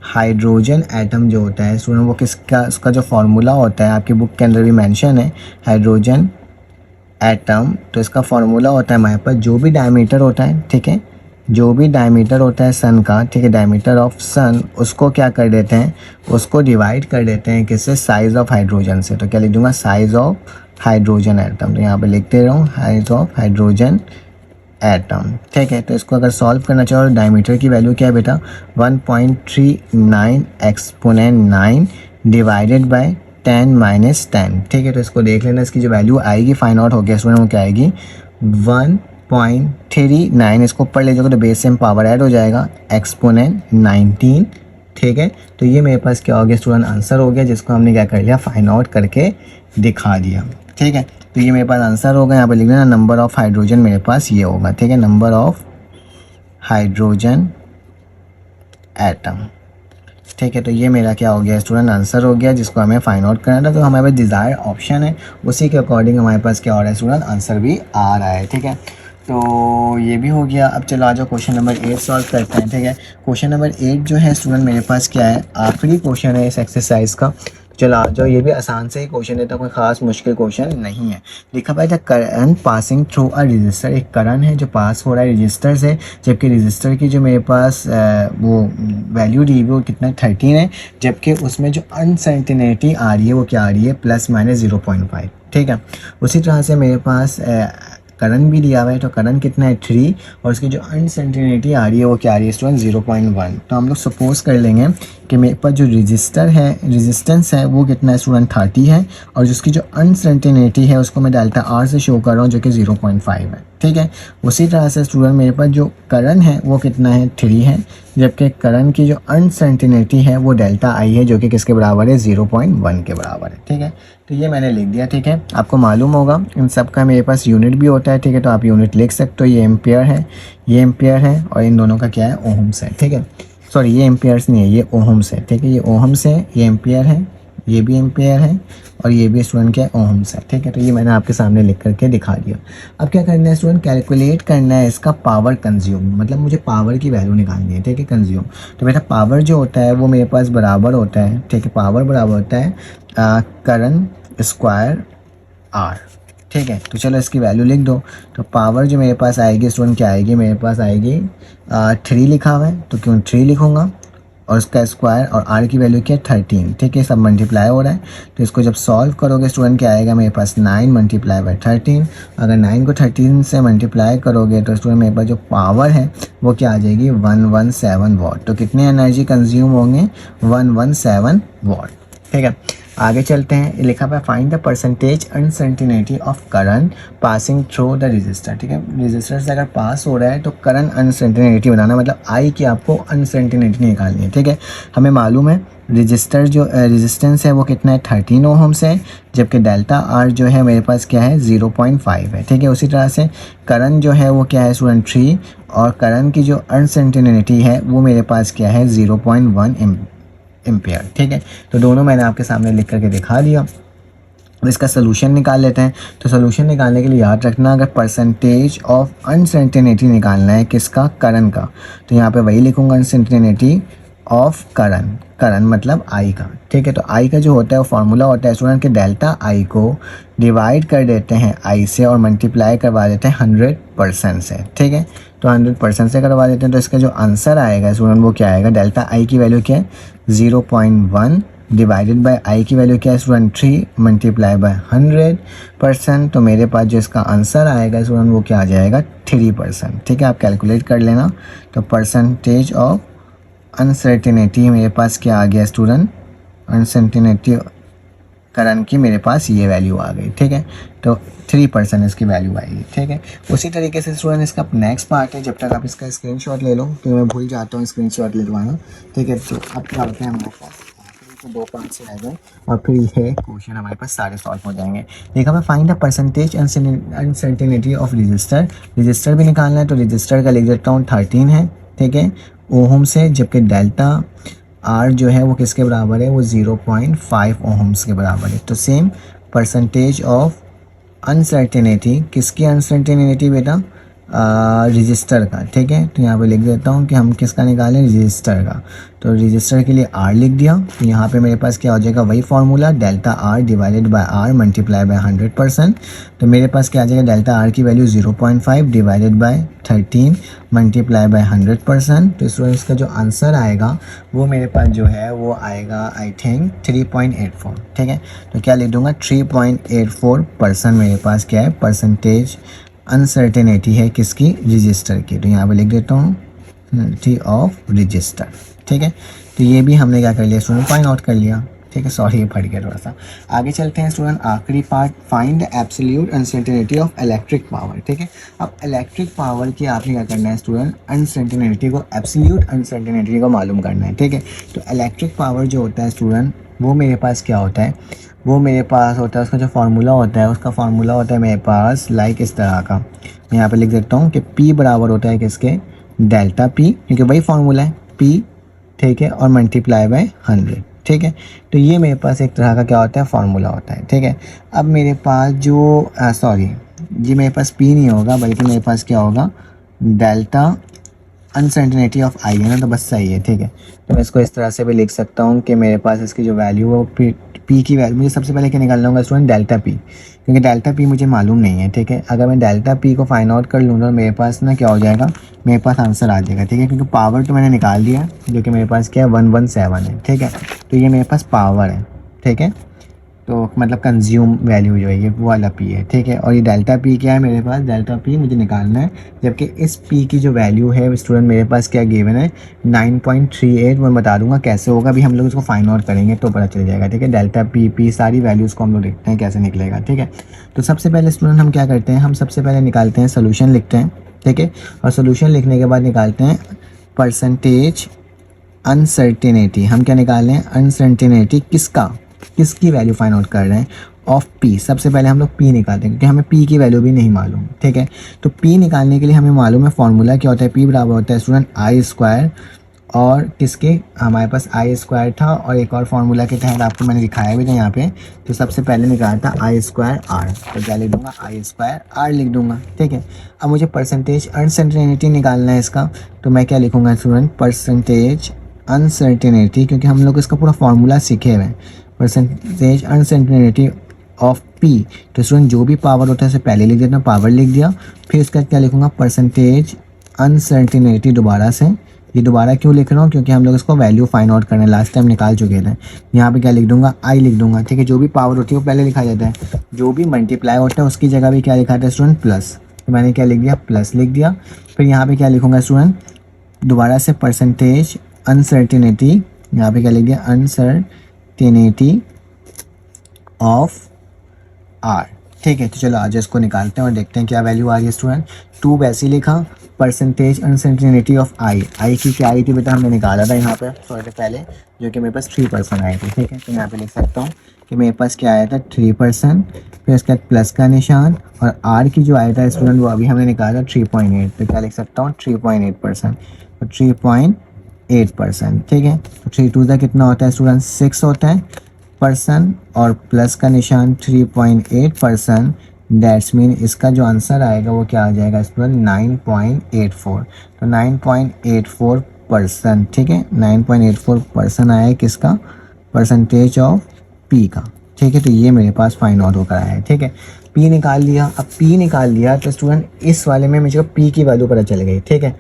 Speaker 1: हाइड्रोजन एटम जो होता है स्टूडेंट वो किसका, उसका जो फार्मूला होता है आपकी बुक के अंदर भी मेंशन है, हाइड्रोजन एटम, तो इसका फार्मूला होता है हमारे पास जो भी डायमीटर होता है। ठीक है, जो भी डायमीटर होता है सन का, ठीक है, डायमीटर ऑफ सन, उसको क्या कर देते हैं, उसको डिवाइड कर देते हैं किससे, साइज़ ऑफ हाइड्रोजन से। तो क्या लिख दूंगा, साइज़ ऑफ हाइड्रोजन एटम, तो यहाँ पे लिखते रहो साइज़ ऑफ हाइड्रोजन एटम। ठीक है, तो इसको अगर सॉल्व करना चाहो, और डायमीटर की वैल्यू क्या है बेटा, 1.39 एक्सपोनेंट 9 डिवाइडेड बाय 10 - 10। ठीक है, तो इसको देख लेना, इसकी जो वैल्यू आएगी फाइंड आउट हो गया स्टूडेंट, वो क्या आएगी 1.39, इसको ऊपर ले जाओगे तो बेस से पावर ऐड हो जाएगा, एक्सपोनेंट 19। ठीक है, तो ये मेरे पास क्या हो गया स्टूडेंट, आंसर हो गया, जिसको हमने क्या कर लिया, फाइंड आउट करके दिखा दिया। ठीक है, तो ये मेरे पास आंसर होगा, यहाँ पे लिख देना नंबर ऑफ़ हाइड्रोजन मेरे पास ये होगा। ठीक है, नंबर ऑफ़ हाइड्रोजन एटम। ठीक है, तो ये मेरा क्या हो गया स्टूडेंट, आंसर हो गया, जिसको हमें फाइंड आउट करना था। तो हमारे पास डिज़ायर्ड ऑप्शन है, उसी के अकॉर्डिंग हमारे पास क्या हो रहा है स्टूडेंट, आंसर भी आ रहा है। ठीक है, तो ये भी हो गया। अब चलो आ जाओ क्वेश्चन नंबर 8 सॉल्व करते हैं। ठीक है, क्वेश्चन नंबर 8 जो है स्टूडेंट मेरे पास क्या है, आखिरी क्वेश्चन है इस एक्सरसाइज का। चलो आ जाओ, ये भी आसान से ही क्वेश्चन है, तो कोई ख़ास मुश्किल क्वेश्चन नहीं है। लिखा हुआ है the current passing through a resistor, एक करंट है जो पास हो रहा है रजिस्टर से, जबकि रजिस्टर की जो मेरे पास वो वैल्यू दी हुई वो कितना 13 है, जबकि उसमें जो अनसर्टेनिटी आ रही है वो क्या आ रही है, ±0.5। ठीक है, उसी तरह से मेरे पास करंट भी दिया हुआ है, तो करंट कितना है 3, और उसकी जो अनसर्टेनिटी आ रही है वो क्या आ रही है स्टूडेंट 0.1। तो हम लोग सपोज कर लेंगे कि मेरे पास जो रजिस्टर है, रेजिस्टेंस है वो कितना है स्टूडेंट 30 है, और जिसकी जो अनसर्टेनिटी है उसको मैं डेल्टा आर से शो कर रहा हूँ जो कि 0.5 है। ठीक है, उसी तरह से स्टूडेंट मेरे पास जो करंट है वो कितना है 3 है, जबकि करंट की जो अनसर्टेनिटी है वो डेल्टा आई है जो कि किसके बराबर है 0.1 के बराबर है। ठीक है, तो ये मैंने लिख दिया। ठीक है, आपको मालूम होगा इन सब का मेरे पास यूनिट भी होता है। ठीक है, तो आप यूनिट लिख सकते हो, ये एम्पियर है, ये एम्पियर है, और इन दोनों का क्या है, ओहम्स है। ठीक है, सॉरी ये एम्पियर्स नहीं है, ये ओहम्स है। ठीक है, ये ओहम्स है, ये एम्पियर है, ये भी एम्पियर है, और ये भी स्टूडेंट क्या है, ओहम्स है। ठीक है, तो ये मैंने आपके सामने लिख करके दिखा दिया। अब क्या करना है स्टूडेंट, कैलकुलेट करना है इसका पावर कंज्यूम, मतलब मुझे पावर की वैल्यू निकालनी है। ठीक है, कंज्यूम, तो बेटा पावर जो होता है वो मेरे पास बराबर होता है, ठीक है, पावर बराबर होता है करंट स्क्वायर आर। ठीक है, तो चलो इसकी वैल्यू लिख दो। तो पावर जो मेरे पास आएगी स्टूडेंट क्या आएगी, मेरे पास आएगी 3 लिखा हुआ है, तो क्यों 3 लिखूँगा, और उसका स्क्वायर, और आर की वैल्यू क्या है 13। ठीक है, सब मल्टीप्लाई हो रहा है, तो इसको जब सॉल्व करोगे स्टूडेंट क्या आएगा मेरे पास 9 × 13। अगर 9 को 13 से मल्टीप्लाई करोगे तो स्टूडेंट मेरे पास जो पावर है वो क्या आ जाएगी 117 वाट। तो कितने एनर्जी कंज्यूम होंगे, 117 वाट। ठीक है, आगे चलते हैं। लिखा हुआ है find the percentage uncertainty of current passing through the register. ठीक है, रजिस्टर से अगर पास हो रहा है तो करंट अनसर्टेनिटी बनाना, मतलब आई की आपको अनसर्टेनिटी निकालनी है। ठीक है, हमें मालूम है रजिस्टर जो रेजिस्टेंस है वो कितना है 13 ओहम्स है, जबकि डेल्टा आर जो है मेरे पास क्या है 0.5 है। ठीक है, उसी तरह से करंट जो है वो क्या है स्टूडेंट 3, और करंट की जो अनसर्टेनिटी है वो मेरे पास क्या है 0.1 एम्पियर। ठीक है, तो दोनों मैंने आपके सामने लिख करके दिखा दिया। अब इसका सोल्यूशन निकाल लेते हैं। तो सोल्यूशन निकालने के लिए याद रखना, अगर परसेंटेज ऑफ अनसर्टेनिटी निकालना है किसका, करंट का, तो यहाँ पे वही लिखूंगा अनसर्टेनिटी ऑफ करंट, करंट मतलब आई का। ठीक है, तो आई का जो होता है वो फार्मूला होता है स्टूडेंट के डेल्टा आई को डिवाइड कर देते हैं आई से और मल्टीप्लाई करवा देते हैं 100% से। ठीक है, तो 100% से करवा देते हैं, तो इसका जो आंसर आएगा स्टूडेंट वो क्या आएगा, डेल्टा आई की वैल्यू क्या है 0.1 डिवाइडेड बाय आई की वैल्यू क्या है स्टूडेंट 3 मल्टीप्लाई बाय 100%। तो मेरे पास जो इसका आंसर आएगा स्टूडेंट वो क्या आ जाएगा 3%। ठीक है, आप कैलकुलेट कर लेना। तो परसेंटेज ऑफ अनसर्टेनिटी मेरे पास क्या आ गया स्टूडेंट, अनसर्टेनिटी करंट की मेरे पास ये वैल्यू आ गई। ठीक है, तो 3% इसकी वैल्यू आएगी। ठीक है, उसी तरीके से स्टूडेंट इसका नेक्स्ट पार्ट है, जब तक आप इसका स्क्रीनशॉट ले लो, क्योंकि मैं भूल जाता हूँ स्क्रीनशॉट लेवाना। ठीक है, तो अब क्या होता है हमारे पास तो 2 पार्ट से रह गए और फिर ये क्वेश्चन हमारे पास सारे सॉल्व हो जाएंगे। देखा मैं find the percentage uncertainty of register, register भी निकालना है तो रजिस्टर का लिख देता हूँ 13 है। ठीक है, ओहम से, जबकि डेल्टा आर जो है वो किसके बराबर है, वो 0.5 ओहम्स के बराबर है। तो सेम परसेंटेज ऑफ अनसर्टेनिटी, किसकी अनसर्टेनिटी बेटा, रजिस्टर का। ठीक है, तो यहाँ पे लिख देता हूँ कि हम किसका निकालें, रजिस्टर का। तो रजिस्टर के लिए आर लिख दिया, तो यहाँ पे मेरे पास क्या हो जाएगा, वही formula delta r divided by r multiply by 100%। तो मेरे पास क्या आ जाएगा, डेल्टा आर की value 0.5 divided by 13 multiply by 100%। तो स्टूडेंट्स का जो आंसर आएगा वो मेरे पास जो है वो आएगा आई थिंक 3.84। ठीक है, तो क्या लिख दूंगा 3.84% मेरे पास क्या है, परसेंटेज अनसर्टेनिटी है किसकी, रजिस्टर की। तो यहाँ पे लिख देता हूँ ऑफ रजिस्टर। ठीक है, तो ये भी हमने क्या कर लिया स्टूडेंट, फाइंड आउट कर लिया। ठीक है, सॉरी ये फट गया थोड़ा सा। आगे चलते हैं स्टूडेंट, आखिरी part, find the absolute uncertainty of electric power. ठीक है, अब इलेक्ट्रिक पावर की आपने क्या करना है स्टूडेंट, अनसर्टेनिटी को, एब्सोल्यूट अनसर्टेनिटी को मालूम करना है। ठीक है, तो इलेक्ट्रिक पावर जो होता है स्टूडेंट, वो मेरे पास क्या होता है, वो मेरे पास होता है, उसका जो फार्मूला होता है, उसका फार्मूला होता है मेरे पास लाइक इस तरह का। मैं यहाँ पे लिख देता हूँ कि P बराबर होता है किसके, डेल्टा P, क्योंकि वही फार्मूला है P। ठीक है, और मल्टीप्लाई बाय 100। ठीक है, तो ये मेरे पास एक तरह का क्या होता है, फार्मूला होता है। ठीक है, अब मेरे पास जो सॉरी जी मेरे पास P नहीं होगा, बल्कि मेरे पास क्या होगा, डेल्टा अनसर्टेनिटी ऑफ आई है ना, तो बस सही है। ठीक है, तो मैं इसको इस तरह से भी लिख सकता हूँ कि मेरे पास इसकी जो वैल्यू है वो पी की वैल्यू, मुझे सबसे पहले क्या निकालना होगा स्टूडेंट, डेल्टा पी, क्योंकि डेल्टा पी मुझे मालूम नहीं है। ठीक है, अगर मैं डेल्टा पी को फाइंड आउट कर लूँ तो मेरे पास ना क्या हो जाएगा, मेरे पास आंसर आ जाएगा। ठीक है, क्योंकि पावर तो मैंने निकाल दिया जो कि मेरे पास क्या है 117 है। ठीक है, तो ये मेरे पास पावर है। ठीक है, तो मतलब कंज्यूम वैल्यू जो है ये वो वाला पी है। ठीक है, और ये डेल्टा पी क्या है मेरे पास, डेल्टा पी मुझे निकालना है, जबकि इस पी की जो वैल्यू है स्टूडेंट मेरे पास क्या गिवन है 9.38। मैं बता दूंगा कैसे होगा, अभी हम लोग इसको फाइंड आउट करेंगे तो पता चल जाएगा। ठीक है, डेल्टा पी सारी वैल्यूज़ को हम लोग देखते हैं कैसे निकलेगा। ठीक है, तो सबसे पहले स्टूडेंट हम क्या करते हैं, हम सबसे पहले निकालते हैं सोल्यूशन लिखते हैं। ठीक है, और सोल्यूशन लिखने के बाद निकालते हैं परसेंटेज अनसर्टेनिटी। हम क्या निकाल रहे हैं, अनसर्टेनिटी किसका, किसकी वैल्यू फाइंड आउट कर रहे हैं, ऑफ पी। सबसे पहले हम लोग पी निकालते हैं, क्योंकि हमें पी की वैल्यू भी नहीं मालूम। ठीक है, तो पी निकालने के लिए हमें मालूम है फॉर्मूला क्या होता है, पी बराबर होता है स्टूडेंट आई स्क्वायर, और किसके, हमारे पास आई स्क्वायर था, और एक और फार्मूला के तहत आपको मैंने दिखाया भी था यहाँ पे। तो सबसे पहले निकाला था आई स्क्वायर आर, तो क्या लिख दूंगा, आई स्क्वायर आर लिख दूंगा। ठीक है, अब मुझे परसेंटेज अनसर्टेनिटी निकालना है इसका, तो मैं क्या लिखूंगा स्टूडेंट, परसेंटेज अनसर्टेनिटी, क्योंकि हम लोग इसका पूरा फार्मूला सीखे हुए हैं, परसेंटेज अनसर्टेनिटी ऑफ पी। तो स्टूडेंट जो भी पावर होता है उसे पहले लिख देना, पावर लिख दिया। फिर इसका क्या लिखूंगा, परसेंटेज अनसर्टेनिटी दोबारा से। ये दोबारा क्यों लिख रहा हूँ, क्योंकि हम लोग इसको वैल्यू फाइंड आउट करने लास्ट टाइम निकाल चुके थे। यहाँ पे क्या लिख दूंगा, आई लिख दूंगा। ठीक है, जो भी पावर होती है वो पहले लिखा जाता है, जो भी मल्टीप्लाई होता है उसकी जगह भी क्या लिखा था स्टूडेंट, प्लस। तो मैंने क्या लिख दिया, प्लस लिख दिया। फिर यहाँ पे क्या लिखूंगा स्टूडेंट, दोबारा से परसेंटेज अनसर्टेनिटी, यहाँ पे क्या लिख दिया, अनसर्टेनिटी ऑफ आर। ठीक है, तो चलो आज इसको निकालते हैं और देखते हैं क्या वैल्यू आ रही है स्टूडेंट। 2 वैसे लिखा, परसेंटेज अनसर्टेनिटी ऑफ आई, आई की क्या आई थी बेटा, हमने निकाला था यहाँ पे थोड़ी देर पहले, जो कि मेरे पास 3% आई थी। ठीक है, तो मैं यहाँ पे लिख सकता हूँ कि मेरे पास क्या आया था 3%, फिर उसके बाद प्लस का निशान, और आर की जो आया था स्टूडेंट वो अभी हमने निकाला 3.8, तो क्या लिख सकता हूँ 3.8%, तो 3.8%। ठीक है, तो 3 2 का कितना होता है स्टूडेंट, 6 होता है परसेंट, और प्लस का निशान 3.8%, दैट्स मीन इसका जो आंसर आएगा वो क्या आ जाएगा स्टूडेंट, 9.84। तो 9.84%। ठीक है, 9.84% आया है किसका, परसेंटेज ऑफ पी का। ठीक है, तो ये मेरे पास फाइंड आउट होकर आया है। ठीक है, पी निकाल लिया। अब पी निकाल लिया तो स्टूडेंट इस वाले में मुझे पी की वैल्यू पता चल गई। ठीक है,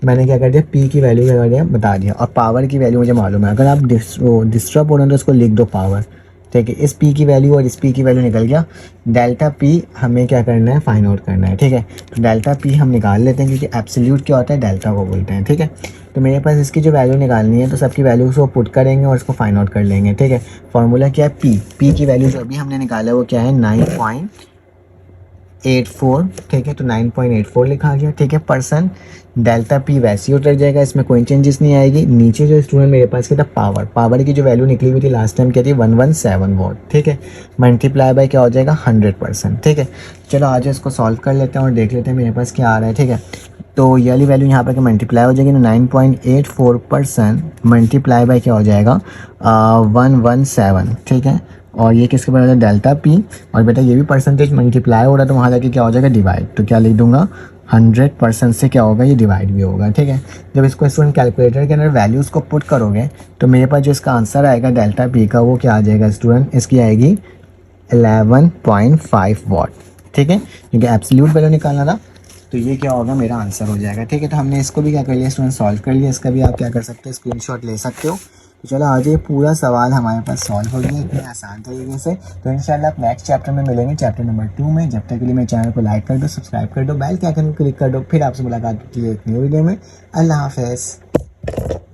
Speaker 1: मैंने क्या कर दिया, पी की वैल्यू क्या कर दिया बता दिया, और पावर की वैल्यू मुझे मालूम है। अगर आप डिस्टर्ब हो रहे हैं तो उसको लिख दो पावर, ठीक है। इस पी की वैल्यू और इस पी की वैल्यू निकल गया। डेल्टा पी हमें क्या करना है, फाइंड आउट करना है, ठीक है। तो डेल्टा पी हम निकाल लेते हैं, क्योंकि एब्सोल्यूट क्या होता है, डेल्टा को बोलते हैं, ठीक है। तो मेरे पास इसकी जो वैल्यू निकालनी है, तो सबकी वैल्यूज़ को पुट करेंगे और इसको फाइंड आउट कर लेंगे, ठीक है। फॉर्मूला क्या है, पी की वैल्यू जो अभी हमने निकाला है वो क्या है, 9.84, ठीक है। तो 9.84 लिखा गया, ठीक है, परसेंट। डेल्टा पी वैसे ही उतर जाएगा, इसमें कोई चेंजेस नहीं आएगी। नीचे जो स्टूडेंट मेरे पास क्या था, पावर की जो वैल्यू निकली हुई थी लास्ट टाइम क्या थी, 117 वॉट, ठीक है। मल्टीप्लाई बाय क्या हो जाएगा, 100%, ठीक है। चलो आज इसको सॉल्व कर लेते हैं और देख लेते हैं मेरे पास क्या आ रहा है, ठीक है। तो ये वाली वैल्यू यहाँ पर क्या मल्टीप्लाई हो जाएगी, तो 9.84% मल्टीप्लाई बाय क्या हो जाएगा, 117, ठीक है। और ये किसके बराबर है, डेल्टा पी। और बेटा ये भी परसेंटेज मल्टीप्लाई हो रहा है, तो वहाँ जाके क्या हो जाएगा, डिवाइड। तो क्या लिख दूंगा, 100% से क्या होगा, ये डिवाइड भी होगा, ठीक है। जब इसको स्टूडेंट कैलकुलेटर के अंदर वैल्यूज़ को पुट करोगे, तो मेरे पास जो इसका आंसर आएगा डेल्टा पी का, वो क्या आ जाएगा स्टूडेंट, इसकी आएगी 11.5 वॉट, ठीक है। क्योंकि एब्सोल्यूट वैल्यू निकालना था, तो ये क्या होगा, मेरा आंसर हो जाएगा, ठीक है। तो हमने इसको भी क्या कर लिया स्टूडेंट, सॉल्व कर लिया। इसका भी आप क्या कर सकते हो, स्क्रीनशॉट ले सकते हो। तो चलो आज ये पूरा सवाल हमारे पास सॉल्व हो गया इतने आसान तरीके से। तो इंशाल्लाह आप नेक्स्ट चैप्टर में मिलेंगे, चैप्टर नंबर 2 में। जब तक के लिए मेरे चैनल को लाइक कर दो, सब्सक्राइब कर दो, बेल के आइकन को क्लिक कर दो। फिर आपसे मुलाकात होती है एक न्यू वीडियो में। अल्लाह हाफिज़।